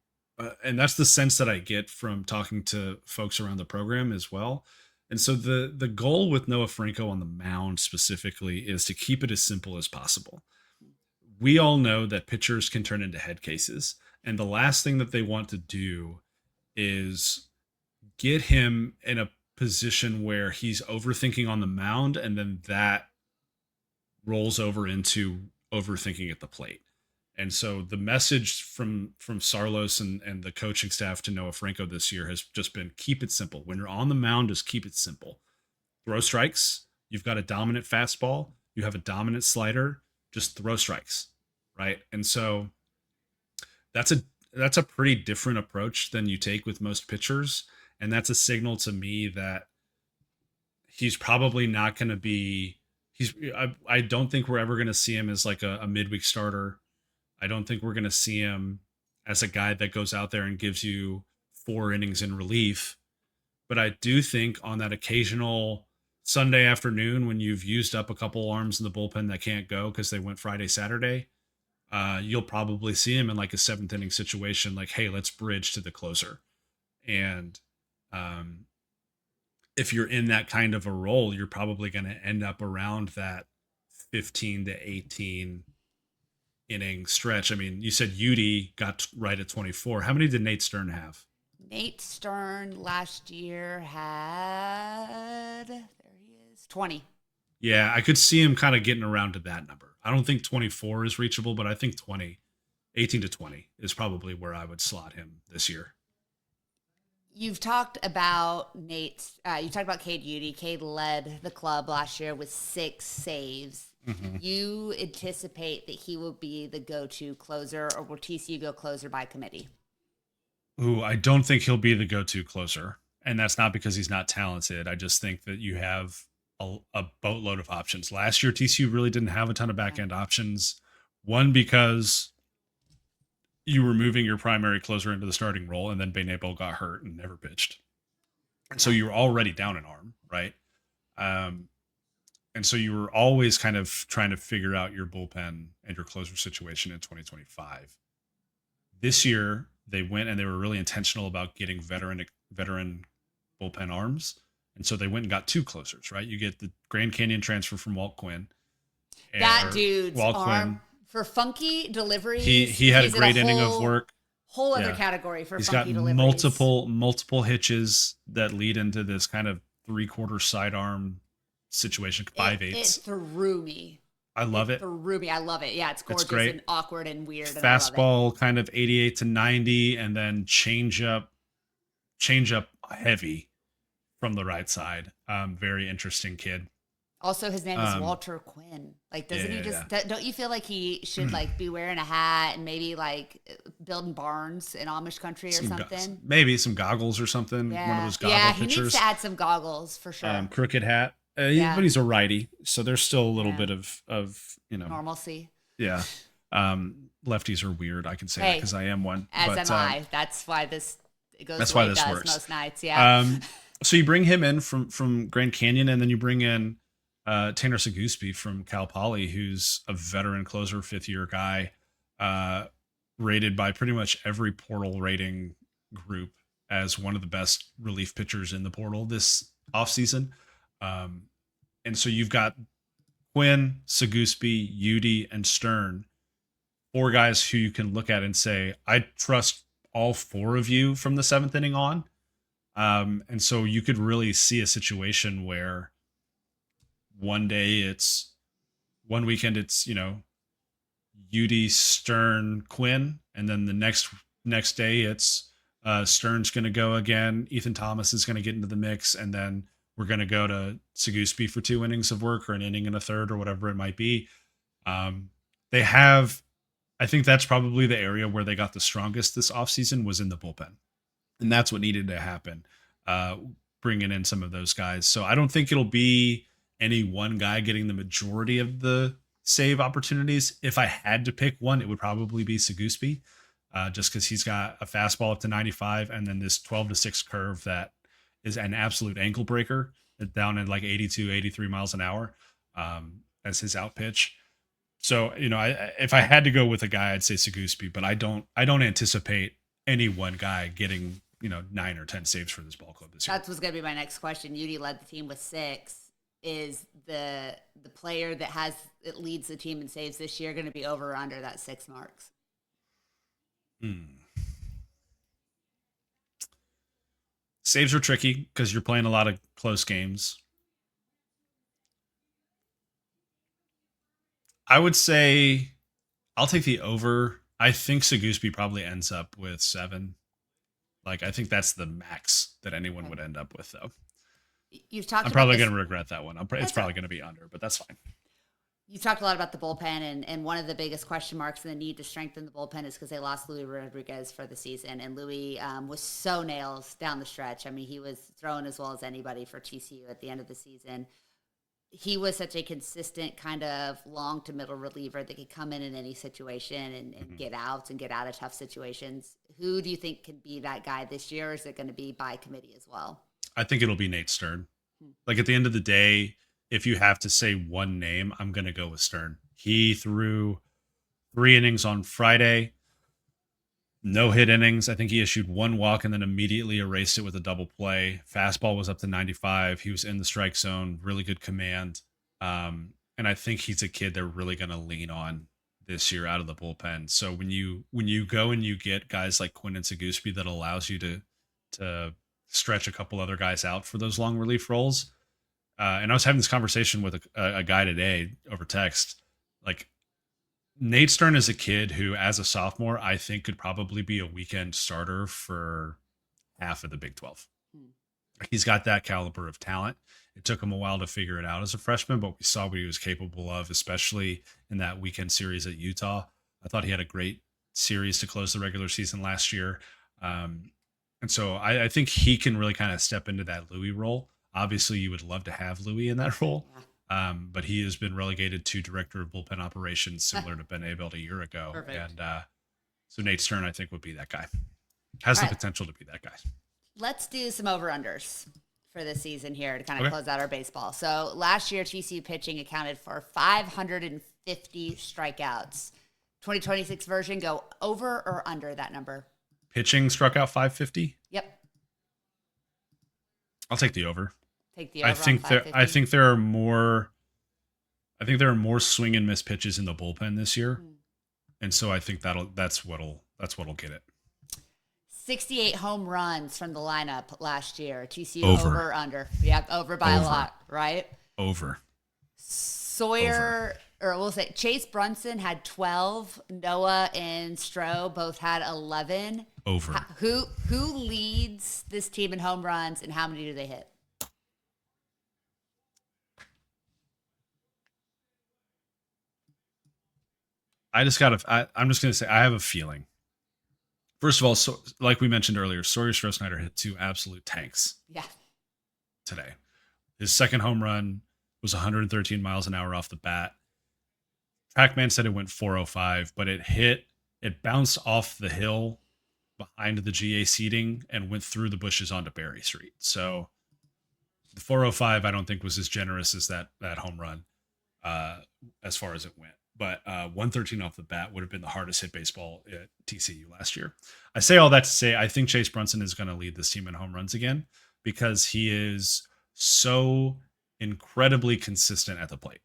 and that's the sense that I get from talking to folks around the program as well. And so the goal with Noah Franco on the mound specifically is to keep it as simple as possible. We all know that pitchers can turn into head cases, and the last thing that they want to do is get him in a position where he's overthinking on the mound, and then that rolls over into overthinking at the plate. And so the message from Sarlos and the coaching staff to Noah Franco this year has just been keep it simple. When you're on the mound, just keep it simple. Throw strikes. You've got a dominant fastball. You have a dominant slider. Just throw strikes, right? And so that's a that's a pretty different approach than you take with most pitchers, and that's a signal to me that he's probably not going to be. I don't think we're ever going to see him as like a midweek starter. I don't think we're going to see him as a guy that goes out there and gives you 4 innings in relief. But I do think on that occasional Sunday afternoon when you've used up a couple arms in the bullpen that can't go because they went Friday, Saturday, you'll probably see him in like a seventh inning situation, like, hey, let's bridge to the closer. And um, if you're in that kind of a role, you're probably going to end up around that 15 to 18 inning stretch. I mean, you said Udi got right at 24. How many did Nate Stern have? Nate Stern last year had, there he is, 20. Yeah, I could see him kind of getting around to that number. I don't think 24 is reachable, but I think 20, 18 to 20 is probably where I would slot him this year. You've talked about you talked about Cade Udi. Cade led the club last year with 6 saves. Mm-hmm. You anticipate that he will be the go-to closer, or will TCU go closer by committee? Ooh, I don't think he'll be the go-to closer, and that's not because he's not talented. I just think that you have a boatload of options. Last year, TCU really didn't have a ton of back end options. One because you were moving your primary closer into the starting role, and then Benepo got hurt and never pitched, and so Yeah. you were already down an arm, right? Um, and so you were always kind of trying to figure out your bullpen and your closer situation in 2025. This year they went and they were really intentional about getting veteran bullpen arms, and so they went and got 2 closers. Right, you get the Grand Canyon transfer from Walt Quinn, That or dude's Walt arm Quinn. for funky He deliveries, he had a he's in a great inning of work. whole other Yeah, category for he's got funky deliveries. multiple hitches that lead into this kind of 3/4 sidearm situation, It five it eighths. threw me. I love It it. threw me. I love it. Yeah, it's It's gorgeous great. and awkward and weird, and I love it. Fastball kind of 88 to 90, and then change up heavy from the right side. Very interesting kid. Also, his name is Um, Walter Quinn. Like, yeah, doesn't he yeah, just? Don't you feel like he should yeah. like be wearing a hat and maybe like building barns in Amish country or something? Maybe some goggles or something. One of Yeah, those yeah. goggle He needs to pitchers. add some goggles for sure. Crooked hat. But Yeah, he's a righty, so there's still a little yeah. bit of Normalcy. yeah. Lefties are weird. I can say that because Hey, I am one. as But am I. That's why this it goes that's the why way it this does works. most nights. Yeah. Um, so you bring him in from Grand Canyon, and then you bring in Tanner Saguspi from Cal Poly, who's a veteran closer, 5th-year guy, uh, rated by pretty much every portal rating group as one of the best relief pitchers in the portal this offseason. Um, and so you've got Quinn, Saguspi, Udi, and Stern, 4 guys who you can look at and say, I trust all 4 of you from the 7th inning on. And so you could really see a situation where one day it's one weekend it's UD Stern Quinn, and then the next day it's Stern's going to go again. Ethan Thomas is going to get into the mix, and then we're going to go to Saguspi for 2 innings of work or an inning and a third or whatever it might be. Um, they have, I think that's probably the area where they got the strongest this offseason was in the bullpen, and that's what needed to happen. Uh, Bringing in some of those guys, so I don't think it'll be any one guy getting the majority of the save opportunities. If I had to pick one, it would probably be Saguspi, just because he's got a fastball up to 95 and then this 12-6 curve that is an absolute ankle breaker down at like 82, 83 miles an hour as his out pitch. So, if I had to go with a guy, I'd say Saguspi, but I don't anticipate any one guy getting, 9 or 10 saves for this ball club this year. That was going to be my next question. UD led the team with 6. Is the player that leads the team in saves this year going to be over or under that 6 marks? Saves are tricky because you're playing a lot of close games. I would say I'll take the over. I think Saguspi probably ends up with 7. Like, I think that's the max that anyone would end up with, though. You've talked I'm about probably this. going to regret that one. It's probably going to be under, but that's fine. You've talked a lot about the bullpen, and one of the biggest question marks and the need to strengthen the bullpen is because they lost Louis Rodriguez for the season, and Louis was so nails down the stretch. I mean, he was throwing as well as anybody for TCU at the end of the season. He was such a consistent kind of long to middle reliever that could come in any situation and get out of tough situations. Who do you think can be that guy this year, or is it going to be by committee as well? I think it'll be Nate Stern. Like, at the end of the day, if you have to say one name, I'm going to go with Stern. He threw 3 innings on Friday, no hit innings. I think he issued 1 walk and then immediately erased it with a double play. Fastball was up to 95. He was in the strike zone, really good command. And I think he's a kid they're really going to lean on this year out of the bullpen. So when you go and you get guys like Quinn and Saguspi, that allows you to stretch a couple other guys out for those long relief roles. And I was having this conversation with a guy today over text. Like, Nate Stern is a kid who, as a sophomore, I think could probably be a weekend starter for half of the Big 12. He's got that caliber of talent. It took him a while to figure it out as a freshman, but we saw what he was capable of, especially in that weekend series at Utah. I thought he had a great series to close the regular season last year. And so I think he can really kind of step into that Louis role. Obviously, you would love to have Louis in that role, but he has been relegated to director of bullpen operations, similar to Ben Abel a year ago. Perfect. And so Nate Stern, I think, would be that guy. Has the potential to be that guy. Let's do some over-unders for this season here to kind of close out our baseball. So last year, TCU pitching accounted for 550 strikeouts. 2026 version, go over or under that number? Pitching struck out 550. Yep. I'll take the over. Take the over. I think there are more. I think there are more swing and miss pitches in the bullpen this year, and so I think that's what'll get it. 68 home runs from the lineup last year. TCU Over. over or under? Yep, over by a lot, right? Over. Sawyer, or we'll say Chase Brunson had 12. Noah and Stroh both had 11. Over. Who leads this team in home runs, and how many do they hit? I'm just going to say I have a feeling. First of all, so like we mentioned earlier, Sawyer Stroh-Snyder hit 2 absolute tanks. Yeah. Today. His second home run was 113 miles an hour off the bat. TrackMan said it went 405, but it bounced off the hill behind the GA seating and went through the bushes onto Berry Street. So the 405, I don't think was as generous as that home run as far as it went. But 113 off the bat would have been the hardest hit baseball at TCU last year. I say all that to say I think Chase Brunson is going to lead this team in home runs again because he is so incredibly consistent at the plate.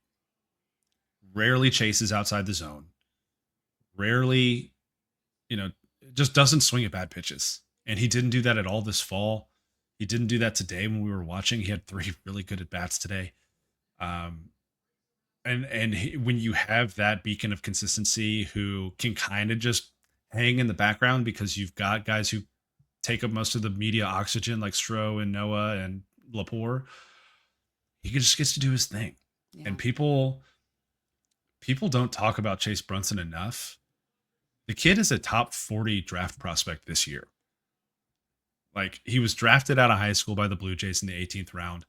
Rarely chases outside the zone. Rarely, just doesn't swing at bad pitches. And he didn't do that at all this fall. He didn't do that today when we were watching. He had three really good at bats today. Um, when you have that beacon of consistency who can kind of just hang in the background because you've got guys who take up most of the media oxygen like Stroh and Noah and Lapore, he just gets to do his thing. Yeah. And people don't talk about Chase Brunson enough. The kid is a top 40 draft prospect this year. Like, he was drafted out of high school by the Blue Jays in the 18th round.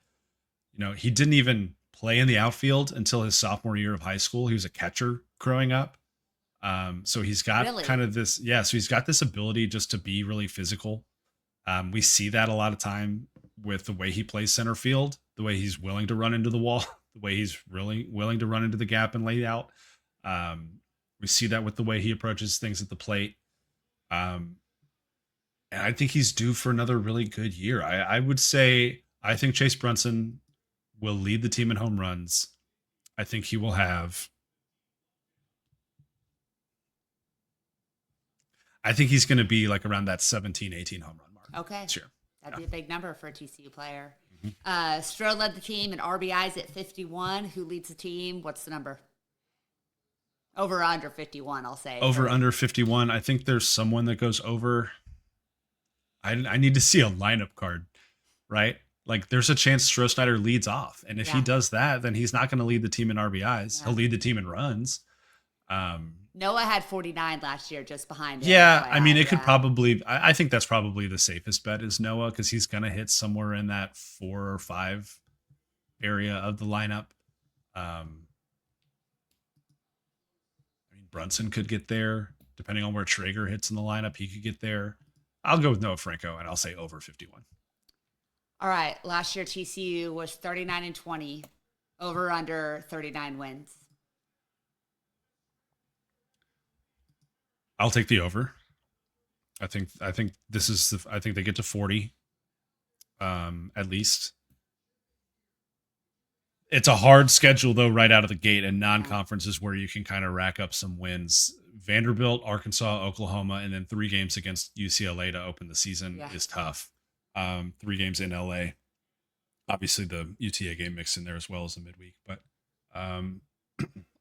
He didn't even play in the outfield until his sophomore year of high school. He was a catcher growing up. So he's got Really? kind of this, yeah. So he's got this ability just to be really physical. We see that a lot of time with the way he plays center field, the way he's willing to run into the wall, the way he's really willing to run into the gap and lay out. We see that with the way he approaches things at the plate. And I think he's due for another really good year. I would say I think Chase Brunson will lead the team in home runs. I think he will have. I think he's going to be like around that 17, 18 home run mark. Okay. Sure. That'd be a big number for a TCU player. Mm-hmm. Stroh led the team in RBIs at 51. Who leads the team? What's the number? Over or under 51, I'll say. Over under 51. I think there's someone that goes over. I need to see a lineup card, right? Like, there's a chance Stroh Snyder leads off. And if he does that, then he's not going to lead the team in RBIs. Yeah. He'll lead the team in runs. Noah had 49 last year, just behind him. Yeah, I mean, it could probably. I think that's probably the safest bet is Noah, because he's going to hit somewhere in that 4 or 5 area of the lineup. I mean, Brunson could get there, depending on where Traeger hits in the lineup. He could get there. I'll go with Noah Franco, and I'll say over 51. All right. Last year, TCU was 39-20, over under 39 wins. I'll take the over. I think this is. I think they get to 40, at least. It's a hard schedule though, right out of the gate, and non-conference is where you can kind of rack up some wins. Vanderbilt, Arkansas, Oklahoma, and then 3 games against UCLA to open the season is tough. 3 games in LA. Obviously, the UTA game mixed in there as well as the midweek, but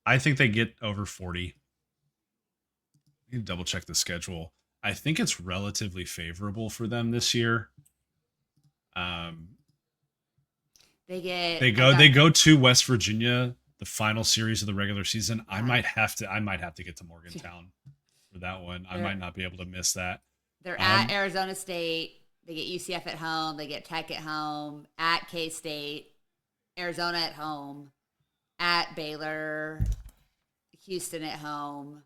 I think they get over 40. I need to double check the schedule. I think it's relatively favorable for them this year. They go to West Virginia, the final series of the regular season. I might have to get to Morgantown for that one. I might not be able to miss that. They're at Arizona State. They get UCF at home. They get Tech at home. At K-State. Arizona at home. At Baylor. Houston at home.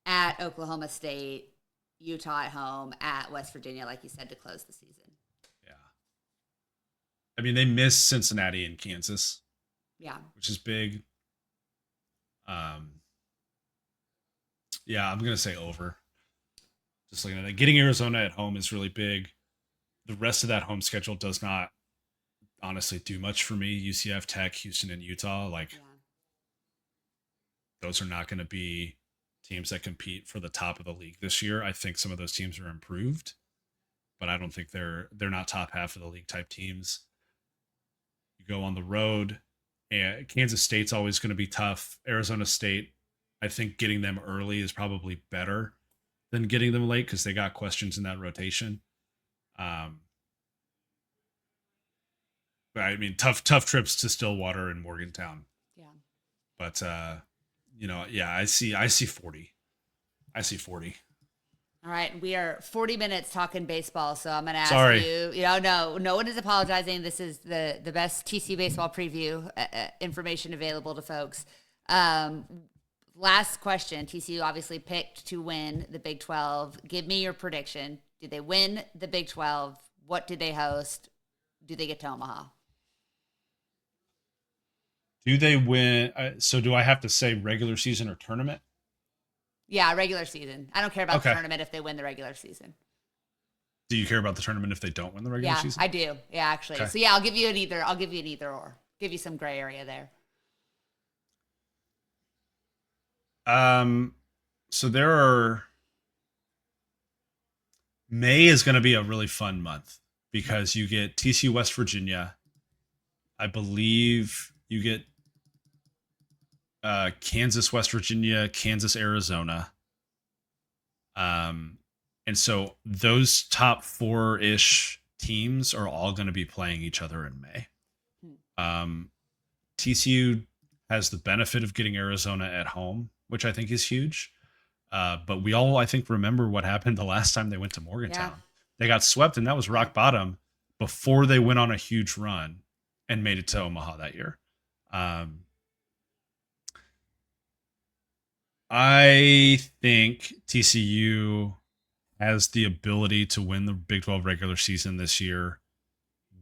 At Oklahoma State. Utah at home. At West Virginia, like you said, to close the season. Yeah. I mean, they missed Cincinnati and Kansas. Yeah. Which is big. Yeah, I'm going to say over. Just looking at it. Getting Arizona at home is really big. The rest of that home schedule does not honestly do much for me. UCF, Tech, Houston, and Utah. Those are not going to be teams that compete for the top of the league this year. I think some of those teams are improved, but I don't think they're not top half of the league type teams. You go on the road, and Kansas State's always going to be tough. Arizona State, I think getting them early is probably better than getting them late because they got questions in that rotation. But I mean, tough trips to Stillwater and Morgantown. Yeah. But I see 40. I see 40. All right, we are 40 minutes talking baseball, so I'm going to ask you. No one is apologizing. This is the best TCU baseball preview information available to folks. Last question. TCU obviously picked to win the Big 12. Give me your prediction. Do they win the Big 12? What do they host? Do they get to Omaha? Do they win? So do I have to say regular season or tournament? Yeah, regular season. I don't care about the tournament if they win the regular season. Do you care about the tournament if they don't win the regular season? Yeah, I do. Yeah, actually. Okay. So yeah, I'll give you an either or. Give you some gray area there. So there are. May is going to be a really fun month because you get TCU West Virginia. I believe you get Kansas West Virginia, Kansas Arizona. Um, and so those top four ish teams are all going to be playing each other in May. Hmm. Um, TCU has the benefit of getting Arizona at home, which I think is huge. But we all, I think, remember what happened the last time they went to Yeah. Morgantown. They got swept, and that was Yeah. rock bottom before they went on a huge run and made it to Omaha that year. Um, I think TCU has the ability to win the Big 12 regular season this year.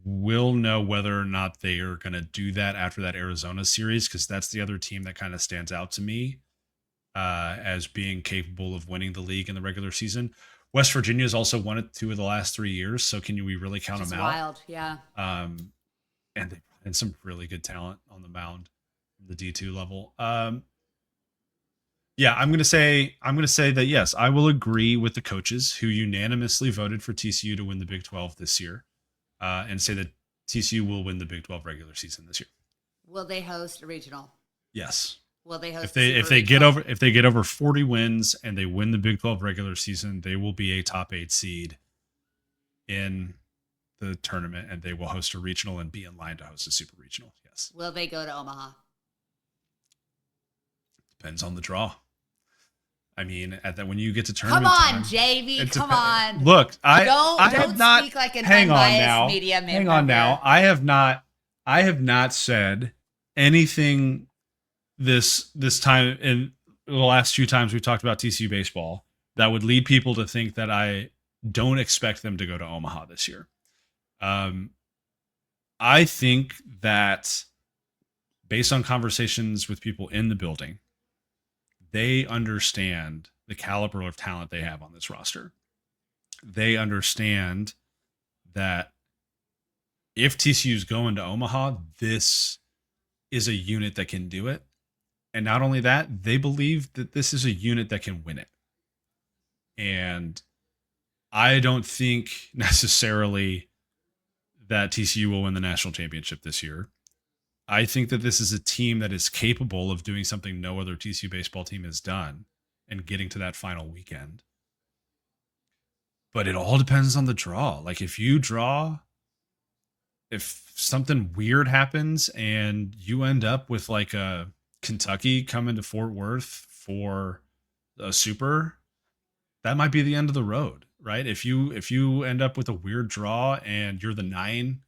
We'll know whether or not they are going to do that after that Arizona series, because that's the other team that kind of stands out to me as being capable of winning the league in the regular season. West Virginia has also won it 2 of the last 3 years, so can we really count Which is them out? wild. Yeah. And they and some really good talent on the mound, the D2 level. Yeah, I'm gonna say that yes, I will agree with the coaches who unanimously voted for TCU to win the Big 12 this year, and say that TCU will win the Big 12 regular season this year. Will they host a regional? Yes. Will they If host a they super if they get regional? over if they get over 40 wins and they win the Big 12 regular season, they will be a top 8 seed in the tournament, and they will host a regional and be in line to host a super regional. Yes. Will they go to Omaha? Depends on the draw. I mean, at that when you get to Come tournament on, time, JV. it Come depends. on. Look, I have Don't not. speak like an Hang on unbiased now. media member Hang on now. here. I have not said anything this time in the last few times we've talked about TCU baseball that would lead people to think that I don't expect them to go to Omaha this year. Um, I think that based on conversations with people in the building, they understand the caliber of talent they have on this roster. They understand that if TCU is going to Omaha, this is a unit that can do it. And not only that, they believe that this is a unit that can win it. And I don't think necessarily that TCU will win the national championship this year. I think that this is a team that is capable of doing something no other TCU baseball team has done and getting to that final weekend. But it all depends on the draw. Like if something weird happens and you end up with like a Kentucky coming to Fort Worth for a super, that might be the end of the road, right? If you end up with a weird draw and you're the 9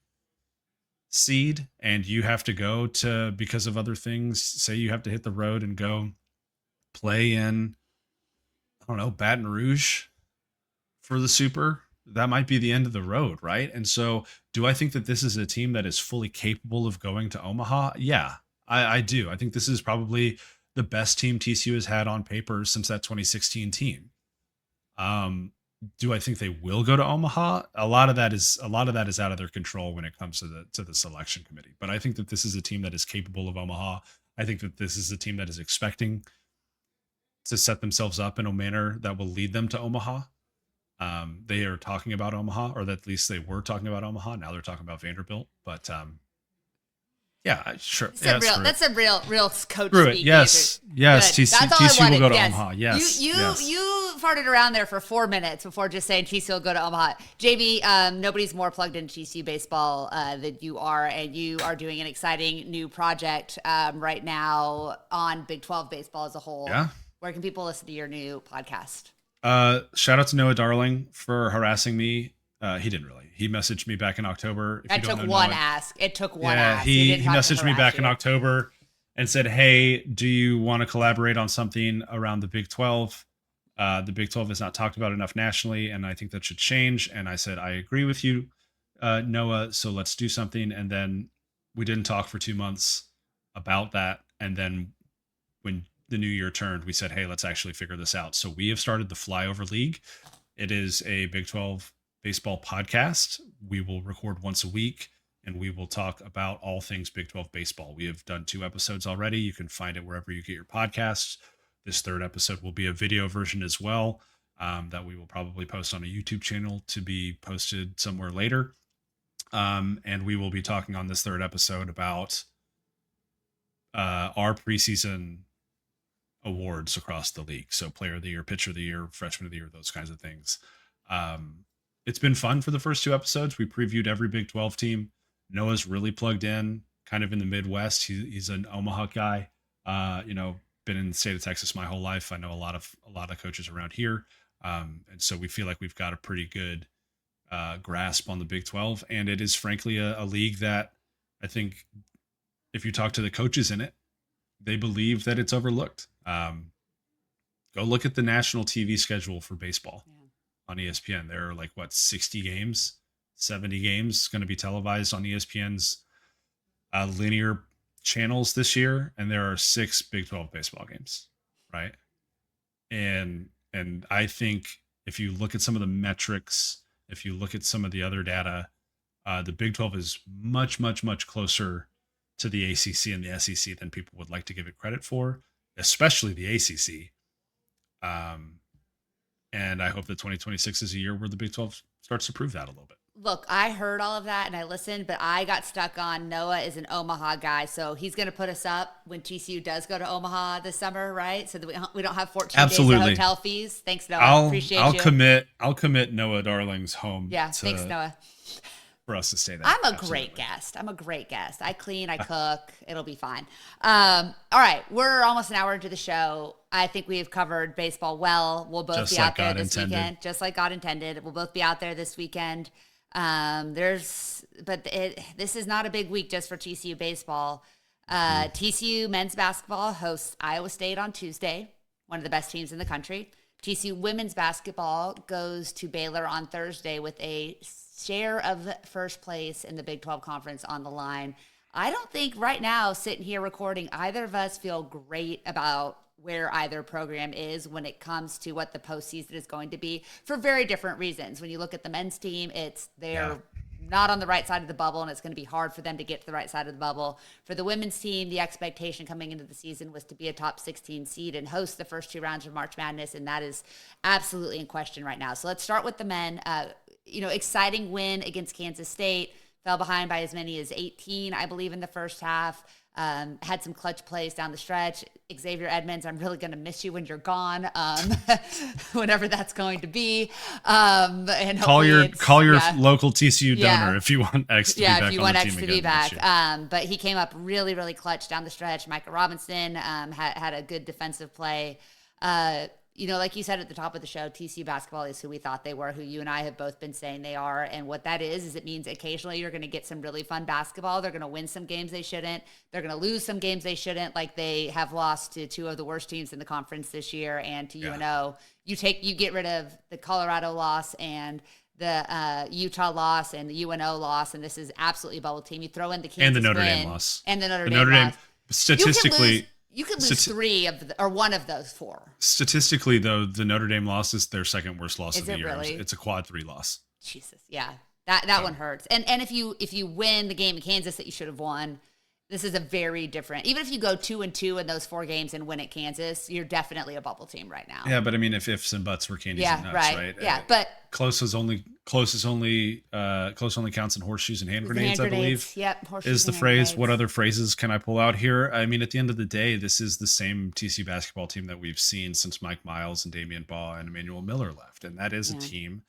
seed and you have to go to, because of other things, say you have to hit the road and go play in, I don't know, Baton Rouge for the super, that might be the end of the road, right? And so, do I think that this is a team that is fully capable of going to Omaha? Yeah, I do. I think this is probably the best team TCU has had on paper since that 2016 team. Um, do I think they will go to Omaha? A lot of that is out of their control when it comes to the selection committee. But I think that this is a team that is capable of Omaha. I think that this is a team that is expecting to set themselves up in a manner that will lead them to Omaha. They are talking about Omaha, or at least they were talking about Omaha. Now they're talking about Vanderbilt. But yeah, sure. Yeah, screw it. That's a real coach Screw it. speak Yes. answer. Yes. Good. TC, That's all I TC will wanted. go to Yes. Omaha. Yes. You Yes. you farted around there for 4 minutes before just saying TCU will go to Omaha. JB, nobody's more plugged into TCU baseball than you are, and you are doing an exciting new project right now on Big 12 baseball as a whole. Yeah. Where can people listen to your new podcast? Shout out to Noah Darling for harassing me. He didn't really. He messaged me back in October. If That you don't took know one Noah, ask. It took one yeah, ask. he didn't have to messaged me harass back in you. October and said, "Hey, do you want to collaborate on something around the Big 12? The Big 12 is not talked about enough nationally, and I think that should change." And I said, "I agree with you, Noah. So let's do something." And then we didn't talk for 2 months about that. And then when the new year turned, we said, "Hey, let's actually figure this out." So we have started the Flyover League. It is a Big 12 baseball podcast. We will record once a week and we will talk about all things Big 12 baseball. We have done 2 episodes already. You can find it wherever you get your podcasts. This 3rd episode will be a video version as well, that we will probably post on a YouTube channel to be posted somewhere later. And we will be talking on this third episode about our preseason awards across the league. So player of the year, pitcher of the year, freshman of the year, those kinds of things. Um, it's been fun for the first two episodes. We previewed every Big 12 team. Noah's really plugged in, kind of in the Midwest. He's an Omaha guy. Been in the state of Texas my whole life. I know a lot of coaches around here, and so we feel like we've got a pretty good grasp on the Big 12. And it is frankly a league that I think if you talk to the coaches in it, they believe that it's overlooked. Go look at the national TV schedule for baseball Yeah. on ESPN. There are like 60 games, 70 games going to be televised on ESPN's linear channels this year, and there are 6 Big 12 baseball games, right? And I think if you look at some of the metrics, if you look at some of the other data, the Big 12 is much, much, much closer to the ACC and the SEC than people would like to give it credit for, especially the ACC. Um, and I hope that 2026 is a year where the Big 12 starts to prove that a little bit. Look, I heard all of that and I listened, but I got stuck on Noah is an Omaha guy, so he's going to put us up when TCU does go to Omaha this summer, right? So that we don't have 14 days of Absolutely. hotel fees. Thanks, Noah. I'll Appreciate I'll you. commit Noah Darling's home Yeah, thanks, Noah. for us to stay there. I'm a Absolutely. great guest. I'm a great guest. I clean, I cook. It'll be fine. All right, we're almost an hour into the show. I think we've covered baseball well. We'll both Just be like out there God this intended. weekend, just like God intended. We'll both be out there this weekend. This is not a big week just for TCU baseball. TCU men's basketball hosts Iowa State on Tuesday, one of the best teams in the country. TCU women's basketball goes to Baylor on Thursday with a share of first place in the Big 12 conference on the line. I don't think right now, sitting here recording, either of us feel great about where either program is when it comes to what the postseason is going to be for very different reasons. When you look at the men's team, they're not on the right side of the bubble, and it's going to be hard for them to get to the right side of the bubble. For the women's team, the expectation coming into the season was to be a top 16 seed and host the first 2 rounds of March Madness, and that is absolutely in question right now. So let's start with the men. Exciting win against Kansas State. Fell behind by as many as 18, I believe, in the first half. Had some clutch plays down the stretch. Xavier Edmonds, I'm really going to miss you when you're gone, whenever that's going to be. And Call your yeah. local TCU Yeah. donor if you want X to be back If you on want the X team to again be next back. year. But he came up really, really clutch down the stretch. Micah Robinson had a good defensive play. Like you said at the top of the show, TCU basketball is who we thought they were, who you and I have both been saying they are. And what that is it means occasionally you're going to get some really fun basketball. They're going to win some games they shouldn't. They're going to lose some games they shouldn't, like they have lost to 2 of the worst teams in the conference this year and to UNO. You get rid of the Colorado loss and the Utah loss and the UNO loss, and this is absolutely a bubble team. You throw in the Kansas And the Notre win, Dame loss. and the Notre The Dame Notre Dame loss. statistically You could lose 3 of or one of those 4. statistically though, the Notre Dame loss is their second worst loss Is of the it year. really? It's a quad 3 loss. Jesus, yeah, that one hurts. And if you win the game in Kansas that you should have won, this is a very different. Even if you go 2-2 in those 4 games and win at Kansas, you're definitely a bubble team right now. Yeah, but I mean, if ifs and buts were candies and nuts, right? Yeah, but close only counts in horseshoes and hand grenades, I believe. Yep, Is the phrase. What other phrases can I pull out here? I mean, at the end of the day, this is the same TCU basketball team that we've seen since Mike Miles and Damian Baugh and Emmanuel Miller left, and that is a team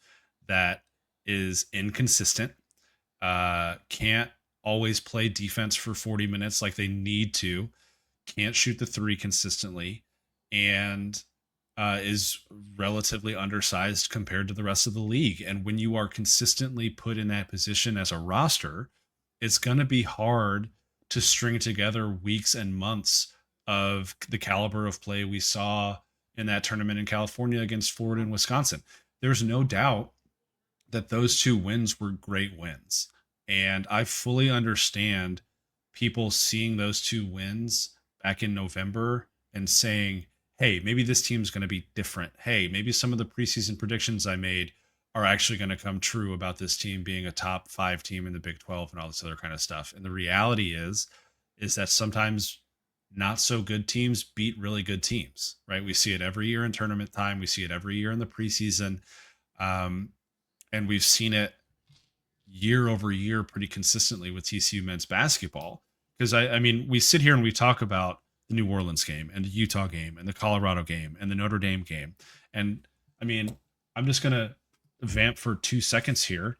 that is inconsistent. Can't always play defense for 40 minutes like they need to. Can't shoot the 3 consistently, and is relatively undersized compared to the rest of the league. And when you are consistently put in that position as a roster, it's going to be hard to string together weeks and months of the caliber of play we saw in that tournament in California against Florida and Wisconsin. There's no doubt that those 2 wins were great wins. And I fully understand people seeing those 2 wins back in November and saying, hey, maybe this team's going to be different. Hey, maybe some of the preseason predictions I made are actually going to come true about this team being a top 5 team in the Big 12 and all this other kind of stuff. And the reality is that sometimes not so good teams beat really good teams, right? We see it every year in tournament time. We see it every year in the preseason. And we've seen it year over year pretty consistently with TCU men's basketball. Because I mean, we sit here and we talk about the New Orleans game and the Utah game and the Colorado game and the Notre Dame game. And I mean, I'm just going to vamp for 2 seconds here,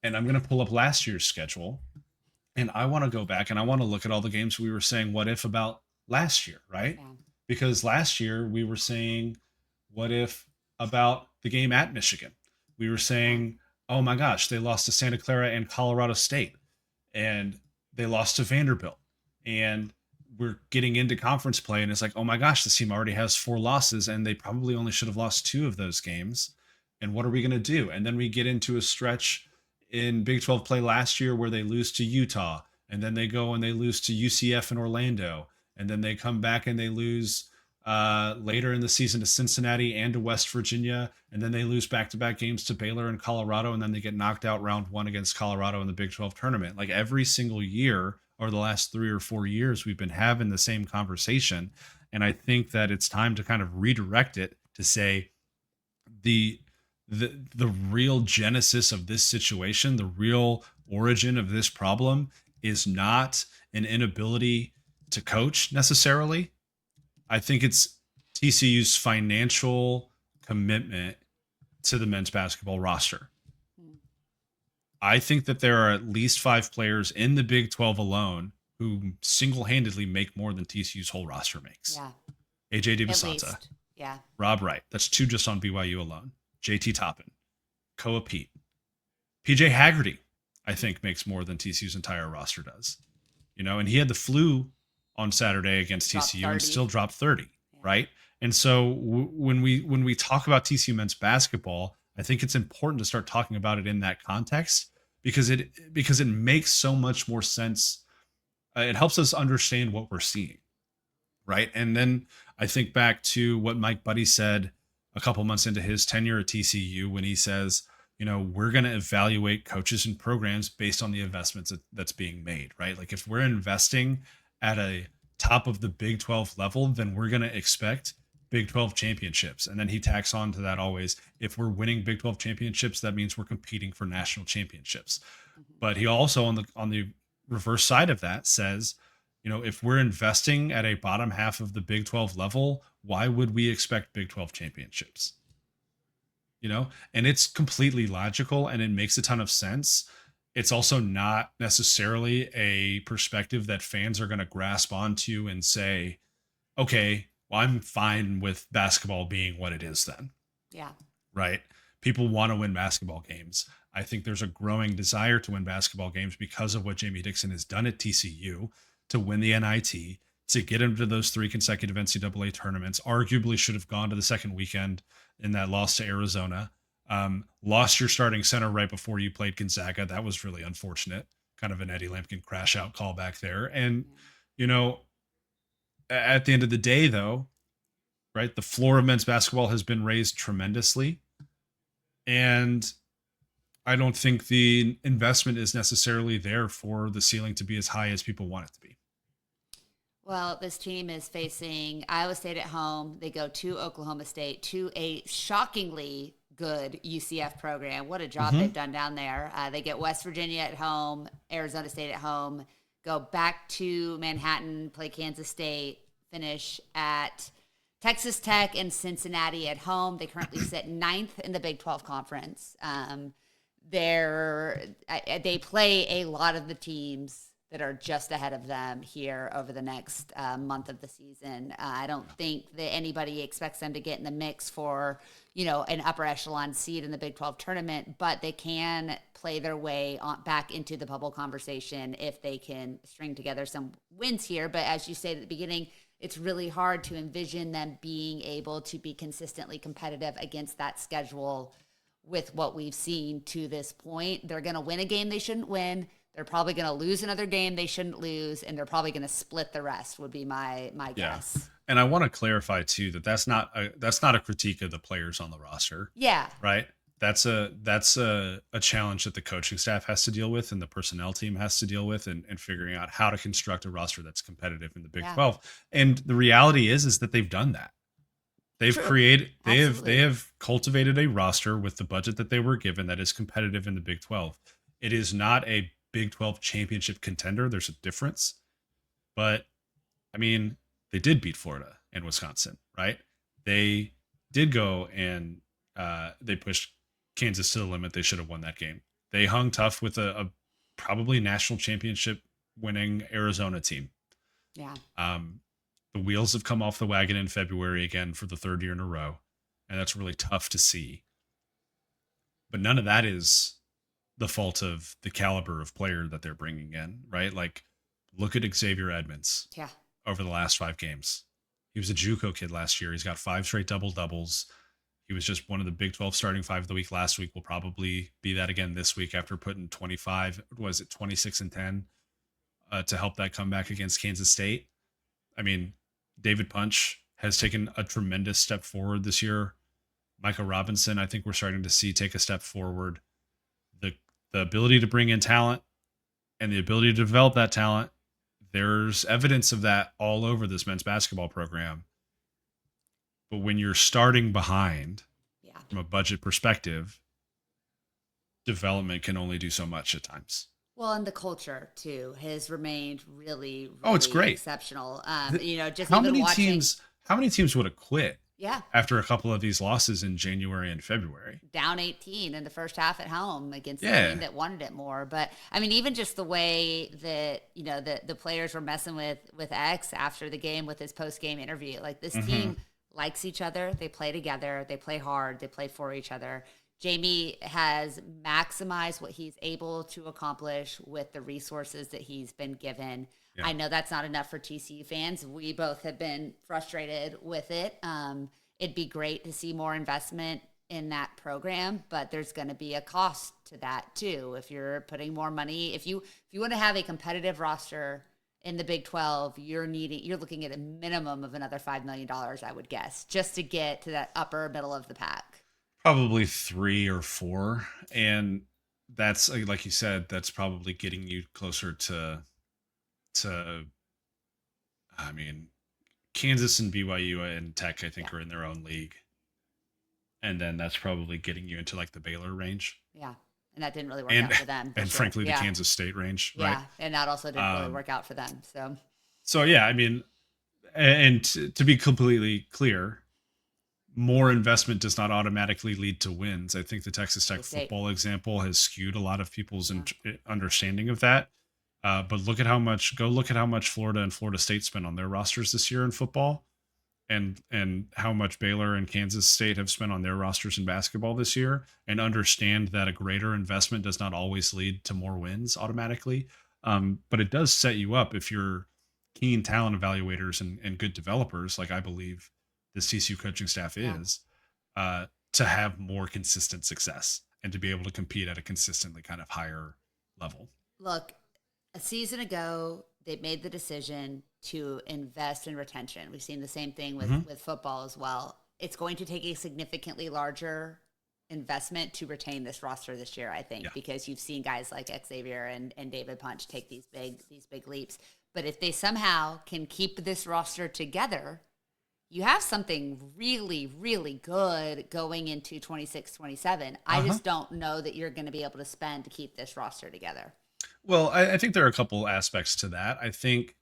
and I'm going to pull up last year's schedule, and I want to go back and I want to look at all the games we were saying what if about last year, right? Yeah. Because last year we were saying what if about the game at Michigan. We were Yeah. saying, oh my gosh, they lost to Santa Clara and Colorado State, and they lost to Vanderbilt. And we're getting into conference play, and it's like, oh my gosh, this team already has 4 losses, and they probably only should have lost 2 of those games. And what are we going to do? And then we get into a stretch in Big 12 play last year where they lose to Utah, and then they go and they lose to UCF and Orlando, and then they come back and they lose later in the season to Cincinnati and to West Virginia, and then they lose back-to-back games to Baylor and Colorado, and then they get knocked out round one against Colorado in the Big 12 tournament. Like every single year over the last 3 or 4 years, we've been having the same conversation, and I think that it's time to kind of redirect it to say the the real genesis of this situation, the real origin of this problem is not an inability to coach necessarily. I think it's TCU's financial commitment to the men's basketball roster. Mm. I think that there are at least 5 players in the Big 12 alone who single-handedly make more than TCU's whole roster makes. Yeah. AJ At DeBasanta, least. Yeah. Rob Wright. That's 2 just on BYU alone. JT Toppin, Koa Pete, PJ Haggerty, I think makes more than TCU's entire roster does. And he had the flu on Saturday against Dropped TCU and 30. still dropped 30, Yeah. right? And so when we talk about TCU men's basketball, I think it's important to start talking about it in that context because it makes so much more sense. It helps us understand what we're seeing, right? And then I think back to what Mike Buddy said a couple months into his tenure at TCU when he says, we're going to evaluate coaches and programs based on the investments that's being made, right? Like if we're investing at a top of the Big 12 level, then we're going to expect Big 12 championships. And then he tacks on to that always, if we're winning Big 12 championships, that means we're competing for national championships. Mhm. But he also on the reverse side of that says, if we're investing at a bottom half of the Big 12 level, why would we expect Big 12 championships? And it's completely logical and it makes a ton of sense. It's also not necessarily a perspective that fans are going to grasp onto and say, okay, well, I'm fine with basketball being what it is then, Yeah. right? People want to win basketball games. I think there's a growing desire to win basketball games because of what Jamie Dixon has done at TCU to win the NIT, to get into those 3 consecutive NCAA tournaments. Arguably should have gone to the second weekend in that loss to Arizona. Lost your starting center right before you played Gonzaga. That was really unfortunate. Kind of an Eddie Lampkin crash out call back there. And, you know, at the end of the day, though, right, the floor of men's basketball has been raised tremendously. And I don't think the investment is necessarily there for the ceiling to be as high as people want it to be. Well, this team is facing Iowa State at home. They go to Oklahoma State, to a shockingly good UCF program. What a job Mhm. they've done down there. They get West Virginia at home, Arizona State at home, go back to Manhattan, play Kansas State, finish at Texas Tech and Cincinnati at home. They currently sit ninth in the Big 12 conference. They play a lot of the teams that are just ahead of them here over the next month of the season. I don't think that anybody expects them to get in the mix for, an upper echelon seed in the Big 12 tournament, but they can play their way back into the bubble conversation if they can string together some wins here. But as you said at the beginning, it's really hard to envision them being able to be consistently competitive against that schedule with what we've seen to this point. They're going to win a game they shouldn't win. They're probably going to lose another game they shouldn't lose, and they're probably going to split the rest. Would be my guess. And I want to clarify too that that's not a critique of the players on the roster. Yeah, Right. That's a challenge that the coaching staff has to deal with and the personnel team has to deal with and figuring out how to construct a roster that's competitive in the Big yeah, 12. And the reality is that they've done that. True. they Absolutely. have cultivated a roster with the budget that they were given that is competitive in the Big 12. It is not a Big 12 championship contender. There's a difference, but I mean, they did beat Florida and Wisconsin, right? They did go and they pushed Kansas to the limit. They should have won that game. They hung tough with a probably national championship winning Arizona team. Yeah. Um, the wheels have come off the wagon in February again for the third year in a row, and that's really tough to see. But none of that is the fault of the caliber of player that they're bringing in, right? Like, look at Xavier Edmonds Yeah. over the last 5 games. He was a JUCO kid last year. He's got 5 straight double doubles. He was just one of the Big 12 starting five of the week last week. Will probably be that again this week after putting 25, was it 26 and 10 to help that comeback against Kansas State. I mean, David Punch has taken a tremendous step forward this year. Michael Robinson, I think we're starting to see take a step forward. The the ability to bring in talent and the ability to develop that talent, there's evidence of that all over this men's basketball program. But when you're starting behind Yeah. from a budget perspective, development can only do so much at times. Well, and the culture too has remained really, Oh, it's really great. exceptional. The- Just how even many watching, teams how many teams would have quit yeah, after a couple of these losses in January and February? down 18 in the first half at home against the team Yeah. that wanted it more. But I mean, even just the way that the players were messing with X after the game with his post game interview, like this Mm-hmm. team likes each other, they play together, they play hard, they play for each other. Jamie has maximized what he's able to accomplish with the resources that he's been given. Yeah. I know that's not enough for TCU fans. We both have been frustrated with it. It'd be great to see more investment in that program, but there's going to be a cost to that too. If you're putting more money, if you want to have a competitive roster in the Big 12, you're looking at a minimum of another $5 million, I would guess, just to get to that upper middle of the pack. Probably 3 or 4. And that's like you said, that's probably getting you closer to I mean, Kansas and BYU and Tech, I Yeah. think, are in their own league. And then that's probably getting you into like the Baylor range Yeah. And that didn't really work and out for them and this year. frankly the Yeah. Kansas State range, right? Yeah. And that also didn't really Um, work out for them. So so yeah, I mean, and to be completely clear, more investment does not automatically lead to wins. I think the Texas Tech K State. football example has skewed a lot of people's Yeah. understanding of that. But look at how much Florida and Florida State spent on their rosters this year in football, and how much Baylor and Kansas State have spent on their rosters in basketball this year, and understand that a greater investment does not always lead to more wins automatically. But it does set you up if you're keen talent evaluators and good developers, like I believe this TCU coaching staff Yeah. is, to have more consistent success and to be able to compete at a consistently kind of higher level. Look, a season ago, they made the decision to invest in retention. We've seen the same thing with, Hmm. with football as well. It's going to take a significantly larger investment to retain this roster this year, I think, Yeah. because you've seen guys like Xavier and David Punch take these big leaps. But if they somehow can keep this roster together, you have something really, really good going into 26, 27. I Uh-huh. just don't know that you're going to be able to spend to keep this roster together. Well, I think there are a couple aspects to that. I think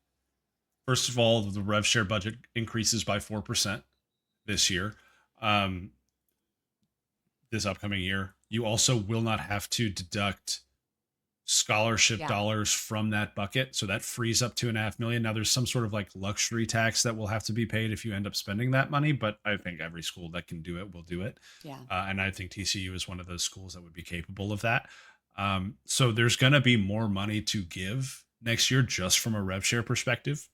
first of all, the rev share budget increases by 4% this year. Um, this upcoming year, you also will not have to deduct scholarship Yeah. dollars from that bucket, so that frees up 2.5 million. Now, there's some sort of like luxury tax that will have to be paid if you end up spending that money, but I think every school that can do it will do it, Yeah. and I think TCU is one of those schools that would be capable of that. So there's going to be more money to give next year just from a rev share perspective.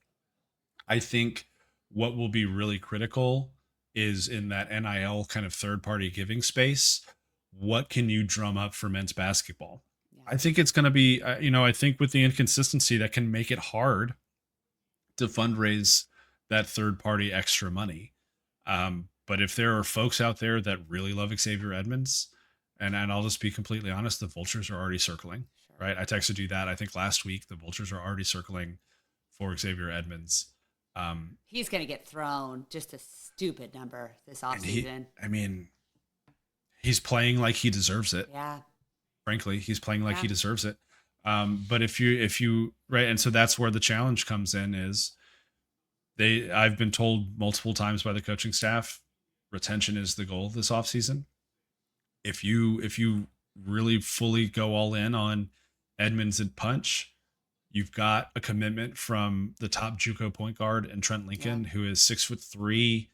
I think what will be really critical is in that NIL kind of third party giving space. What can you drum up for men's basketball? Yeah. I think it's going to be, I think with the inconsistency that can make it hard to fundraise that third party extra money. But if there are folks out there that really love Xavier Edmonds, and I'll just be completely honest, the vultures are already circling, Sure. right? I texted you that I think last week. The vultures are already circling for Xavier Edmonds. He's going to get thrown just a stupid number this And he, offseason. I mean, he's playing like he deserves it. Yeah. Frankly, he's playing like Yeah. he deserves it. But if you right, and so that's where the challenge comes in is I've been told multiple times by the coaching staff, retention is the goal this offseason. If you really fully go all in on Edmonds and Punch, you've got a commitment from the top JUCO point guard and Trent Yeah. Lincoln, who is 6'3",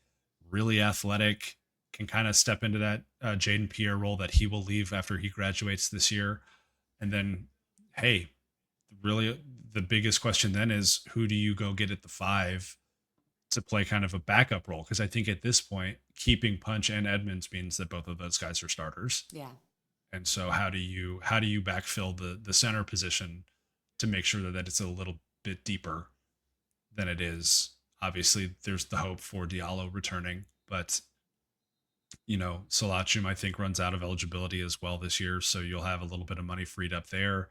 really athletic, can kind of step into that Jaden Pierre role that he will leave after he graduates this year. And then, hey, really the biggest question then is who do you go get at the 5 to play kind of a backup role? Because I think at this point, keeping Punch and Edmonds means that both of those guys are starters. Yeah. And so how do you backfill the center position to make sure that it's a little bit deeper than it is? Obviously, there's the hope for Diallo returning, but Solachum I think runs out of eligibility as well this year, so you'll have a little bit of money freed up there.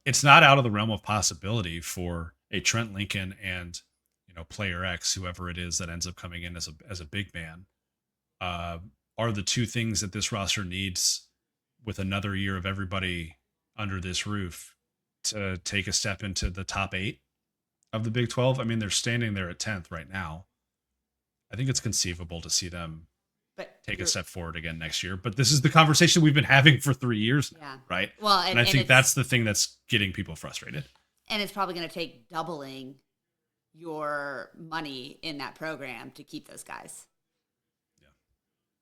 It's not out of the realm of possibility for a Trent Lincoln and player X, whoever it is that ends up coming in as a big man, uh, are the two things that this roster needs with another year of everybody under this roof to take a step into the top 8 of the Big 12. I mean, they're standing there at 10th right now. I think it's conceivable to see them But take a you're, step forward again next year. But this is the conversation we've been having for 3 years now, yeah. right? Well, And I and think that's the thing that's getting people frustrated. it's probably going to take doubling your money in that program to keep those guys.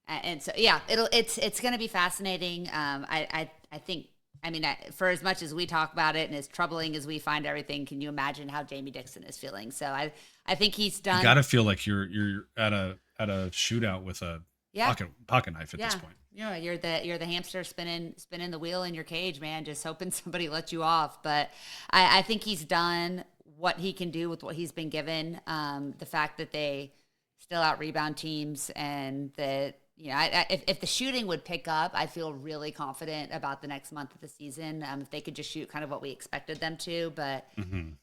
And so, yeah, it's going to be fascinating. I think, I mean, for as much as we talk about it and as troubling as we find everything, can you imagine how Jamie Dixon is feeling? So I think he's done. You got to feel like you're at a shootout with a Yeah. pocket knife at Yeah. this point. Yeah, you're the hamster spinning the wheel in your cage, man, just hoping somebody lets you off. But I think he's done what he can do with what he's been given. The fact that they still out rebound teams and that if the shooting would pick up, I feel really confident about the next month of the season. If they could just shoot kind of what we expected them to, but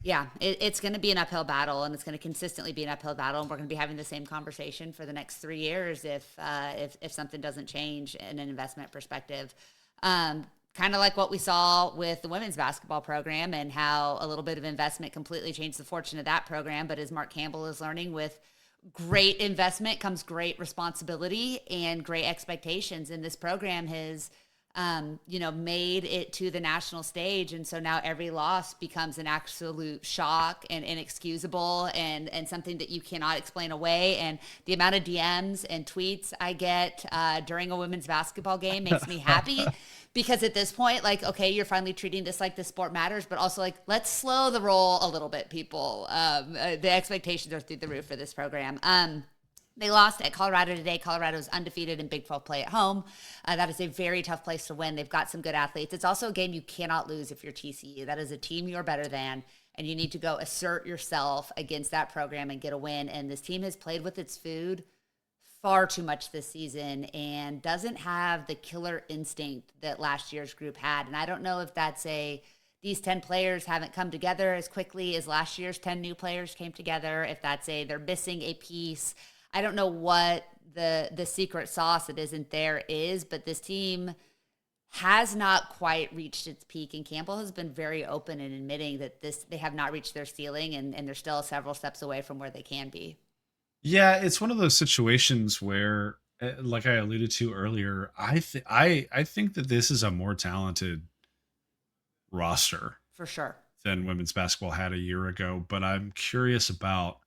yeah, it's going to be an uphill battle, and it's going to consistently be an uphill battle, and we're going to be having the same conversation for the next 3 years if something doesn't change in an investment perspective. Kind of like what we saw with the women's basketball program and how a little bit of investment completely changed the fortune of that program. But as Mark Campbell is learning, with great investment comes great responsibility and great expectations. And this program has, made it to the national stage. And so now every loss becomes an absolute shock and inexcusable and something that you cannot explain away. And the amount of DMs and tweets I get during a women's basketball game makes me happy. Because at this point, like, okay, you're finally treating this like the sport matters, but also like, let's slow the roll a little bit, people. The expectations are through the roof for this program. They lost at Colorado today. Colorado is undefeated in Big 12 play at home. That is a very tough place to win. They've got some good athletes. It's also a game you cannot lose if you're TCU. That is a team you're better than, and you need to go assert yourself against that program and get a win. And this team has played with its food far too much this season and doesn't have the killer instinct that last year's group had. And I don't know if that's these 10 players haven't come together as quickly as last year's 10 new players came together, if that's they're missing a piece. I don't know what the secret sauce that isn't there is, but this team has not quite reached its peak, and Campbell has been very open in admitting that they have not reached their ceiling, and they're still several steps away from where they can be. Yeah, it's one of those situations where, like I alluded to earlier, I think that this is a more talented roster For sure. than women's basketball had a year ago. But I'm curious about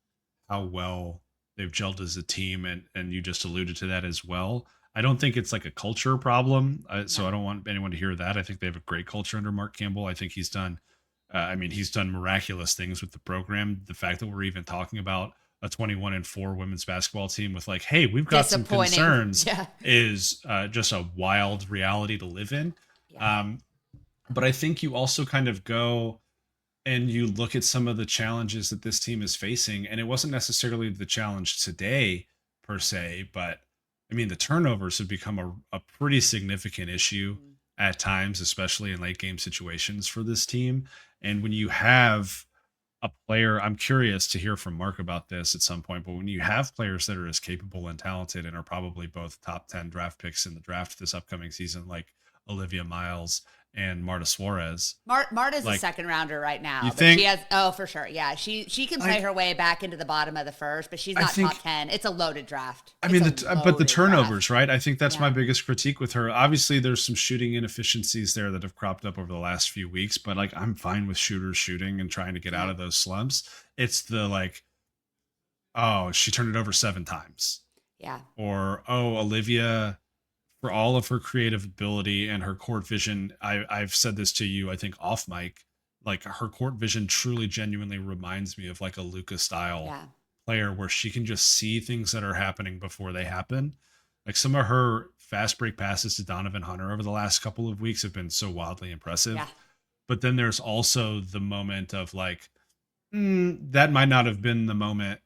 how well they've gelled as a team, and you just alluded to that as well. I don't think it's like a culture problem, so No. I don't want anyone to hear that. I think they have a great culture under Mark Campbell. I think he's done. He's done miraculous things with the program. The fact that we're even talking about a 21-4 women's basketball team with like, hey, we've got some Disappointing. concerns, Yeah. is just a wild reality to live in. Yeah. But I think you also kind of go and you look at some of the challenges that this team is facing, and it wasn't necessarily the challenge today per se, but I mean, the turnovers have become a pretty significant issue Mhm. at times, especially in late game situations for this team. And when you have a player, I'm curious to hear from Mark about this at some point, but when you have players that are as capable and talented and are probably both top 10 draft picks in the draft this upcoming season, like Olivia Miles and Marta Suarez, Marta's a like second rounder right you now, but she think, has for sure. Yeah, she can play like, her way back into the bottom of the first, but she's I not top think 10. It's a loaded draft. I It's mean, a but the loaded turnovers, draft. right? I think that's my Yeah. biggest critique with her. Obviously, there's some shooting inefficiencies there that have cropped up over the last few weeks, but like I'm fine with shooters shooting and trying to get out Yeah. of those slumps. It's the like, oh, she turned it over 7 times, Yeah. or oh, Olivia, for all of her creative ability and her court vision, I've said this to you, I think off mic, like her court vision truly genuinely reminds me of like a Luca style Yeah. player where she can just see things that are happening before they happen. Like some of her fast break passes to Donovan Hunter over the last couple of weeks have been so wildly Yeah. impressive. But then there's also the moment of like, that might not have been the moment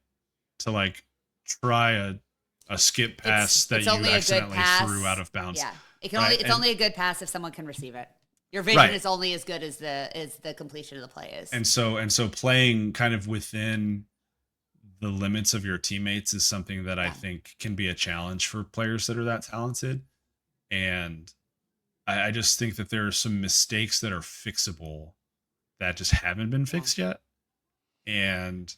to like try a skip pass that It's you only a good accidentally threw out pass. of bounds. Yeah. It can only Right. it's And only a good pass if someone can receive it. Your vision right. is only as good as the completion of the play is. And so playing kind of within the limits of your teammates is something that I Yeah. think can be a challenge for players that are that talented. And I just think that there are some mistakes that are fixable that just haven't been Yeah. fixed yet. And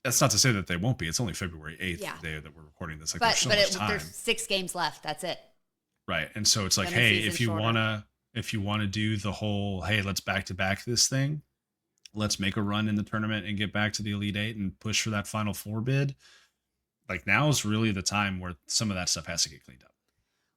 that's not to say that they won't be. It's only February 8th, Yeah. the day that we're recording this. Like there's But so much there's time. 6 games left. That's it. Right. And so it's like, Then the hey, season's shorter. if you wanna do the whole, hey, let's back to back this thing, let's make a run in the tournament and get back to the Elite Eight and push for that Final Four bid. Like now is really the time where some of that stuff has to get cleaned up.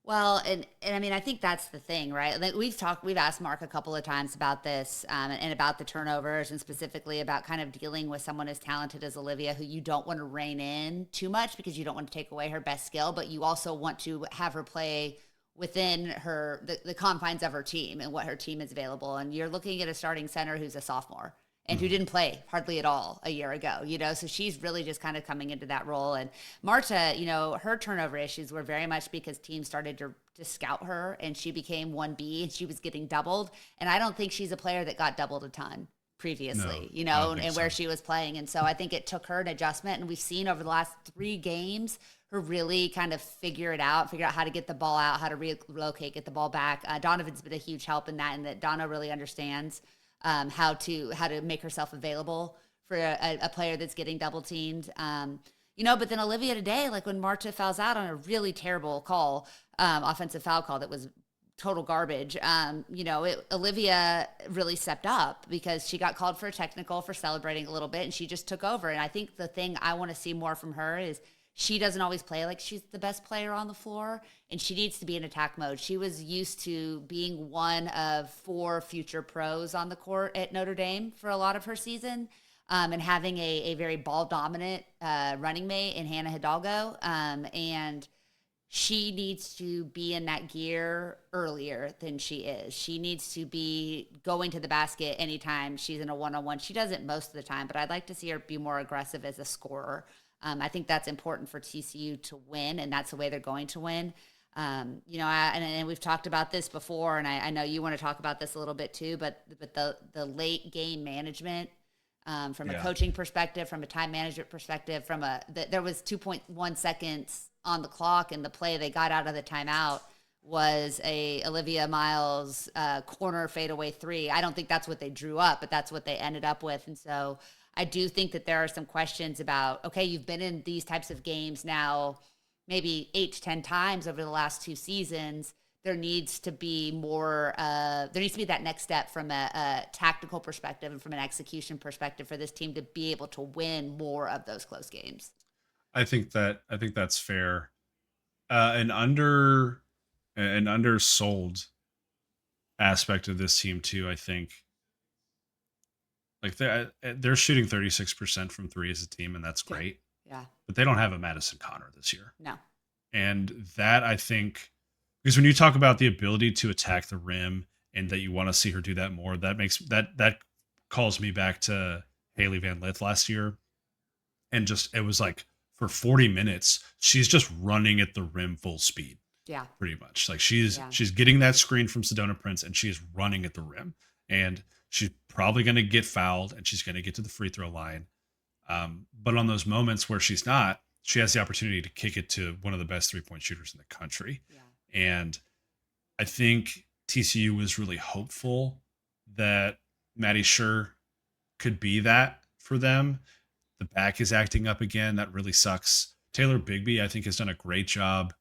Well, and I mean, I think that's the thing, right? Like we've asked Mark a couple of times about this, and about the turnovers, and specifically about kind of dealing with someone as talented as Olivia, who you don't want to rein in too much because you don't want to take away her best skill, but you also want to have her play within the confines of her team and what her team is available. And you're looking at a starting center who's a sophomore and who Mhm. didn't play hardly at all a year ago, so she's really just kind of coming into that role. And Marta, her turnover issues were very much because teams started to scout her and she became 1B and she was getting doubled. And I don't think she's a player that got doubled a ton No, previously, I don't think and where so. she was playing. And so I think it took her an adjustment. And we've seen over the last 3 games her really kind of figure out how to get the ball out, how to relocate, get the ball back. Donovan's been a huge help in that, and that Donna really understands how to make herself available for a player that's getting double teamed. But then Olivia today, like when Marta fouls out on a really terrible call, offensive foul call that was total garbage. Olivia really stepped up because she got called for a technical for celebrating a little bit, and she just took over. And I think the thing I want to see more from her is she doesn't always play like she's the best player on the floor, and she needs to be in attack mode. She was used to being one of 4 future pros on the court at Notre Dame for a lot of her season, and having a very ball dominant running mate in Hannah Hidalgo. And she needs to be in that gear earlier than she is. She needs to be going to the basket anytime she's in a one-on-one. She does it most of the time, but I'd like to see her be more aggressive as a scorer. I think that's important for TCU to win, and that's the way they're going to win. And we've talked about this before, and I know you want to talk about this a little bit too, but the late game management, from a Yeah. coaching perspective, from a time management perspective, there was 2.1 seconds on the clock, and the play they got out of the timeout was a Olivia Miles corner fadeaway 3. I don't think that's what they drew up, but that's what they ended up with. And so I do think that there are some questions about, okay, you've been in these types of games now maybe 8 to 10 times over the last 2 seasons. There needs to be more, there needs to be that next step from a tactical perspective and from an execution perspective for this team to be able to win more of those close games. I think that's fair. An undersold aspect of this team too. I think like they're shooting 36% from three as a team, and that's Yeah. great. Yeah. But they don't have a Madison Connor this year, No. and that I think because when you talk about the ability to attack the rim and that you want to see her do that more, that makes that calls me back to Haley Van Lith last year, and just it was like for 40 minutes she's just running at the rim full speed Yeah. pretty much. Like Yeah. she's getting that screen from Sedona Prince and she is running at the rim. and she's probably going to get fouled and she's going to get to the free throw line. But on those moments where she's not, she has the opportunity to kick it to one of the best 3-point shooters in the country. Yeah. And I think TCU was really hopeful that Maddie Sure could be that for them. The back is acting up again. That really sucks. Taylor Bigby, I think, has done a great job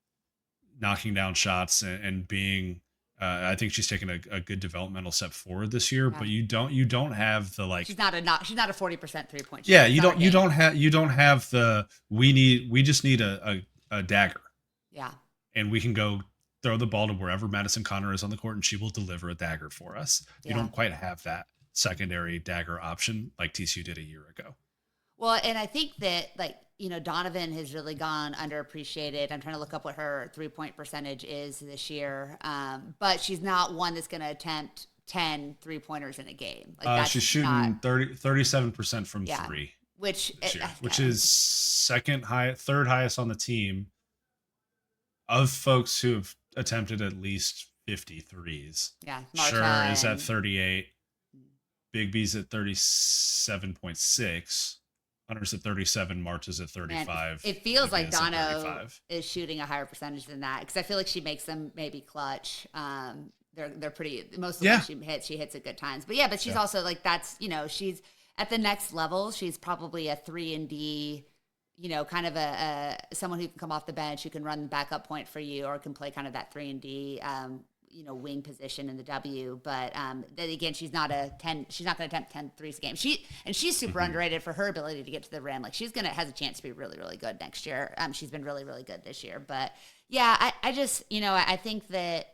knocking down shots and being. I think she's taken a good developmental step forward this year. Yeah. But you don't have the like. She's not a 40% 3-point shooter. Yeah, you don't have the we just need a dagger. Yeah. And we can go throw the ball to wherever Madison Connor is on the court and she will deliver a dagger for us. You Yeah. don't quite have that secondary dagger option like TCU did a year ago. Well, and I think that, like, Donovan has really gone underappreciated. I'm trying to look up what her 3-point percentage is this year. But she's not one that's going to attempt 10 3-pointers in a game. Like, that's She's shooting not, 37% from yeah, three which, this year, which is third highest on the team of folks who have attempted at least 53s. yeah, Sure is at 38. Bigby's at 37.6. Hunter's at 37. March is at 35. Man, it feels like Olivia is at Dono 35. is shooting a higher percentage than that, because I feel like she makes them maybe clutch. They're pretty, most of the ones she hits at good times. But but she's also like, that's, she's at the next level. She's probably a 3-and-D, kind of a someone who can come off the bench, who can run the backup point for you, or can play kind of that 3-and-D wing position in the W. But then again, she's not going to attempt 10 threes a game. She's super underrated for her ability to get to the rim. Like, has a chance to be really, really good next year. She's been really, really good this year. But yeah, I just, I think that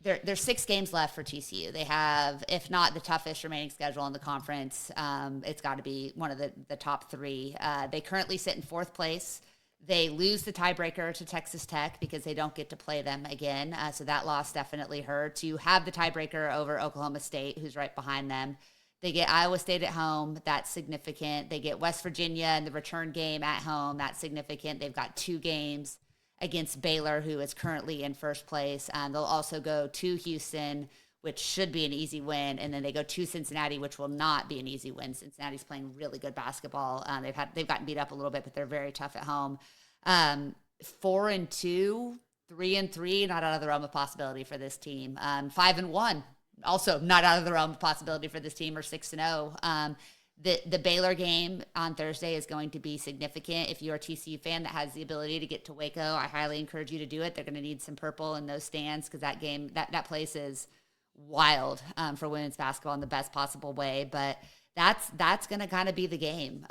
there's 6 games left for TCU. They have, if not the toughest remaining schedule in the conference, it's got to be one of the top 3. They currently sit in 4th place. They lose the tiebreaker to Texas Tech because they don't get to play them again. So that loss definitely hurt. To have the tiebreaker over Oklahoma State, who's right behind them. They get Iowa State at home. That's significant. They get West Virginia in the return game at home. That's significant. They've got 2 games against Baylor, who is currently in 1st place. They'll also go to Houston, which should be an easy win. And then they go to Cincinnati, which will not be an easy win. Cincinnati's playing really good basketball. They've gotten beat up a little bit, but they're very tough at home. 4-2, 3-3, not out of the realm of possibility for this team. 5-1, also not out of the realm of possibility for this team, or 6-0. The Baylor game on Thursday is going to be significant. If you're a TCU fan that has the ability to get to Waco, I highly encourage you to do it. They're going to need some purple in those stands, because that game, that place is wild for women's basketball in the best possible way. But that's going to kind of be the game.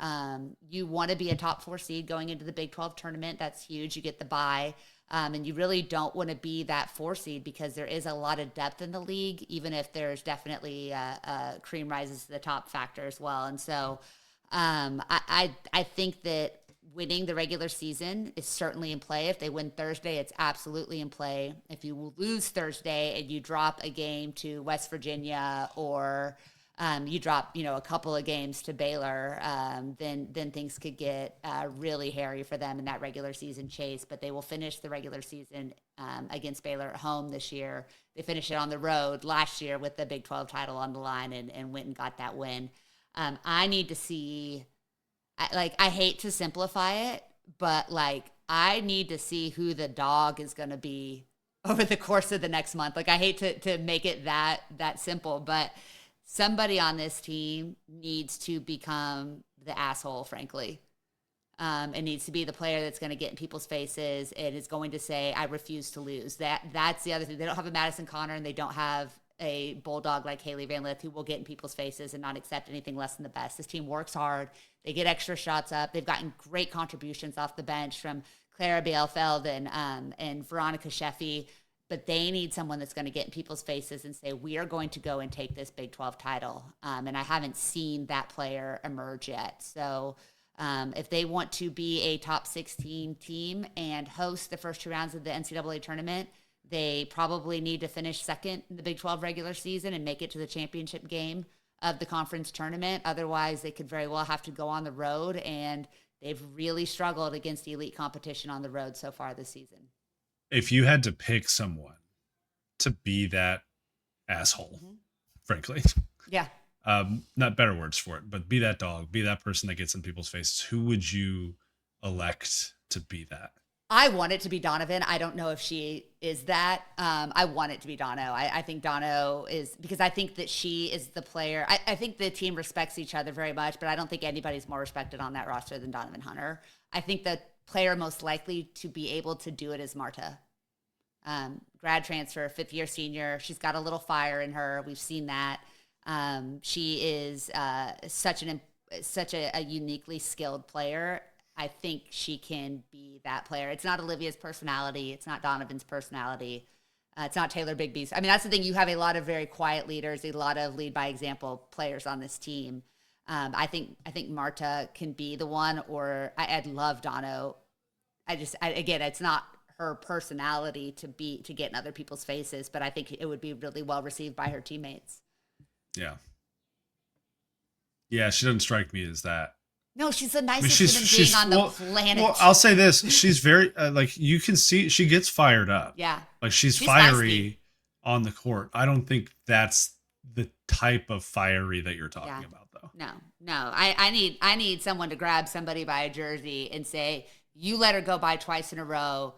You want to be a top 4 seed going into the Big 12 tournament. That's huge. You get the bye. And you really don't want to be that 4 seed, because there is a lot of depth in the league, even if there's definitely cream rises to the top factor as well. And so I think that winning the regular season is certainly in play. If they win Thursday, it's absolutely in play. If you lose Thursday and you drop a game to West Virginia, or you drop, a couple of games to Baylor, then things could get really hairy for them in that regular season chase. But they will finish the regular season against Baylor at home this year. They finished it on the road last year with the Big 12 title on the line, and went and got that win. I need to see, I hate to simplify it, but I need to see who the dog is going to be over the course of the next month. I hate to make it that simple, but somebody on this team needs to become the asshole, frankly. It needs to be the player that's going to get in people's faces and is going to say, I refuse to lose. That's the other thing. They don't have a Madison Connor, and they don't have a bulldog like Haley Van Lith, who will get in people's faces and not accept anything less than the best. This team works hard. They get extra shots up. They've gotten great contributions off the bench from Clara Bielfeld and Veronica Sheffy. But they need someone that's going to get in people's faces and say, we are going to go and take this Big 12 title. And I haven't seen that player emerge yet. So if they want to be a top 16 team and host the first 2 rounds of the NCAA tournament, they probably need to finish second in the Big 12 regular season and make it to the championship game of the conference tournament. Otherwise, they could very well have to go on the road, and they've really struggled against elite competition on the road so far this season. If you had to pick someone to be that asshole, frankly. Yeah. Not better words for it, but be that dog, be that person that gets in people's faces. Who would you elect to be that? I want it to be Donovan. I don't know if she is that. I want it to be Dono. I think Dono is, because I think that she is the player. I think the team respects each other very much, but I don't think anybody's more respected on that roster than Donovan Hunter. I think the player most likely to be able to do it is Marta. Grad transfer, 5th-year senior. She's got a little fire in her. We've seen that. She is such a uniquely skilled player. I think she can be that player. It's not Olivia's personality. It's not Donovan's personality. It's not Taylor Bigby's. I mean, that's the thing. You have a lot of very quiet leaders, a lot of lead by example players on this team. I think Marta can be the one, or I'd love Dono. Again, it's not her personality to get in other people's faces, but I think it would be really well received by her teammates. Yeah. Yeah, she doesn't strike me as that. No, she's the nicest human being on the planet. Well, I'll say this: she's very like, you can see she gets fired up. Yeah, like she's fiery on the court. I don't think that's the type of fiery that you're talking about, though. No. I need someone to grab somebody by a jersey and say, "You let her go by twice in a row.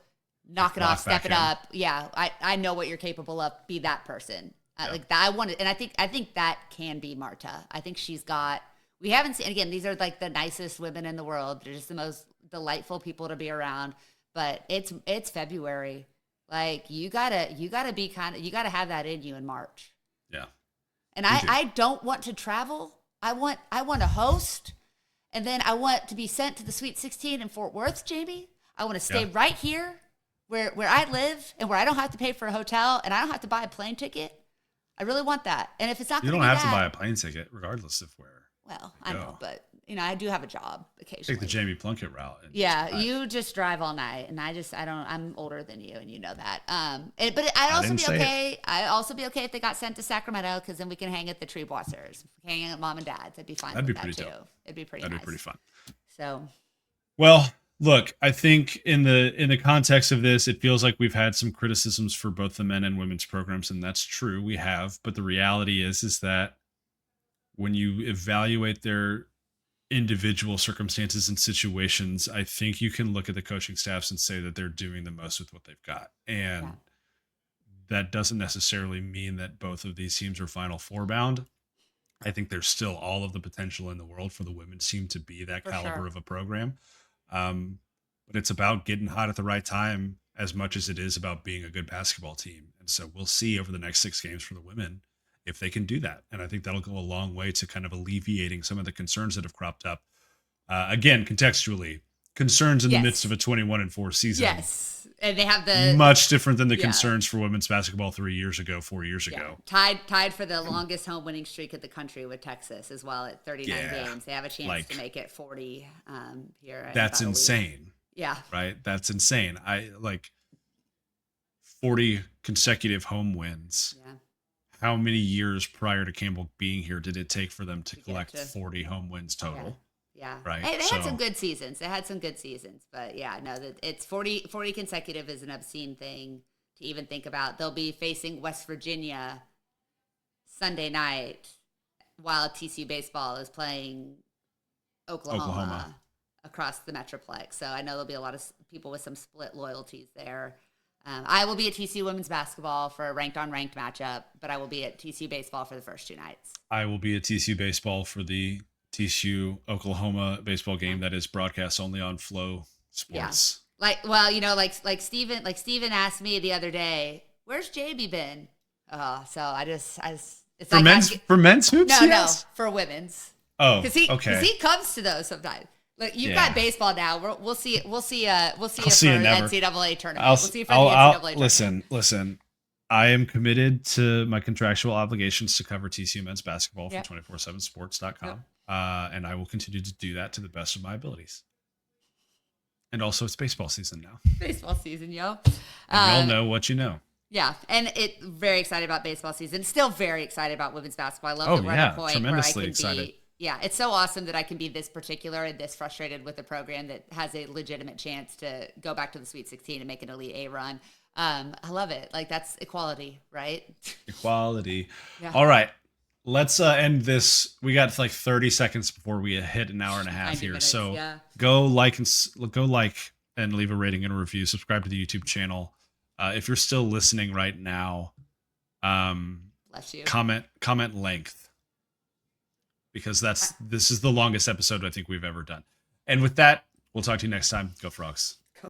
Knock it off, step it up." Yeah, I know what you're capable of. Be that person. Like that. I want it, and I think that can be Marta. I think she's got. We haven't seen, again, these are like the nicest women in the world. They're just the most delightful people to be around. But it's February. Like you gotta be you gotta have that in you in March. Yeah. And I don't want to travel. I want to host, and then I want to be sent to the Sweet 16 in Fort Worth, Jamie. I want to stay right here where I live, and where I don't have to pay for a hotel, and I don't have to buy a plane ticket. I really want that. And if it's not, you don't have to buy a plane ticket, regardless of where. Well, I know, but I do have a job occasionally. Take the Jamie Plunkett route. You just drive all night, and I'm older than you, and you know that. But I'd also be okay. I'd also be okay if they got sent to Sacramento, because then we can hang at the Tree Boissers, hang at mom and dad's. I'd be fine. That'd be pretty dope. It'd be pretty. That'd be pretty fun. So, well, look, I think in the context of this, it feels like we've had some criticisms for both the men and women's programs, and that's true. We have, but the reality is that when you evaluate their individual circumstances and situations, I think you can look at the coaching staffs and say that they're doing the most with what they've got. And that doesn't necessarily mean that both of these teams are Final Four bound. I think there's still all of the potential in the world for the women's team to be that caliber of a program. But it's about getting hot at the right time as much as it is about being a good basketball team. And so we'll see over the next 6 games for the women if they can do that. And I think that'll go a long way to kind of alleviating some of the concerns that have cropped up. Again, contextually, concerns in the midst of a 21-4 season. Yes. And they have much different than the concerns for women's basketball 4 years ago. Tied for the longest home winning streak in the country with Texas as well at 39 games. They have a chance to make it 40 here. That's insane. Yeah. Right. That's insane. 40 consecutive home wins. Yeah. How many years prior to Campbell being here did it take for them to collect 40 home wins total? Yeah. Right. Hey, they had some good seasons. But that it's 40 consecutive is an obscene thing to even think about. They'll be facing West Virginia Sunday night while TCU Baseball is playing Oklahoma across the Metroplex. So I know there'll be a lot of people with some split loyalties there. I will be at TCU women's basketball for a ranked-on-ranked matchup, but I will be at TCU baseball for the first 2 nights. I will be at TCU baseball for the TCU Oklahoma baseball game that is broadcast only on Flow Sports. Yeah. Like Steven asked me the other day, "Where's Jamie been?" So it's for men's hoops? No, for women's. Oh, because he comes to those sometimes. Look, you've got baseball now. We'll see you for the NCAA tournament. We'll see you for the NCAA tournament. Listen. I am committed to my contractual obligations to cover TCU men's basketball for 247sports.com. And I will continue to do that to the best of my abilities. And also, it's baseball season now. Baseball season, yo. We all know what you know. Yeah, and very excited about baseball season. Still very excited about women's basketball. I love that we're at a point tremendously where I can excited. It's so awesome that I can be this particular and this frustrated with a program that has a legitimate chance to go back to the Sweet 16 and make an Elite A run. I love it. Like, that's equality, right? Equality. Yeah. All right. let's end this. We got like 30 seconds before we hit an hour and a half 90 here. minutes. So Yeah. go like and leave a rating and a review. Subscribe to the YouTube channel. If you're still listening right now, Bless you. comment length, because this is the longest episode I think we've ever done. And with that, we'll talk to you next time. Go Frogs.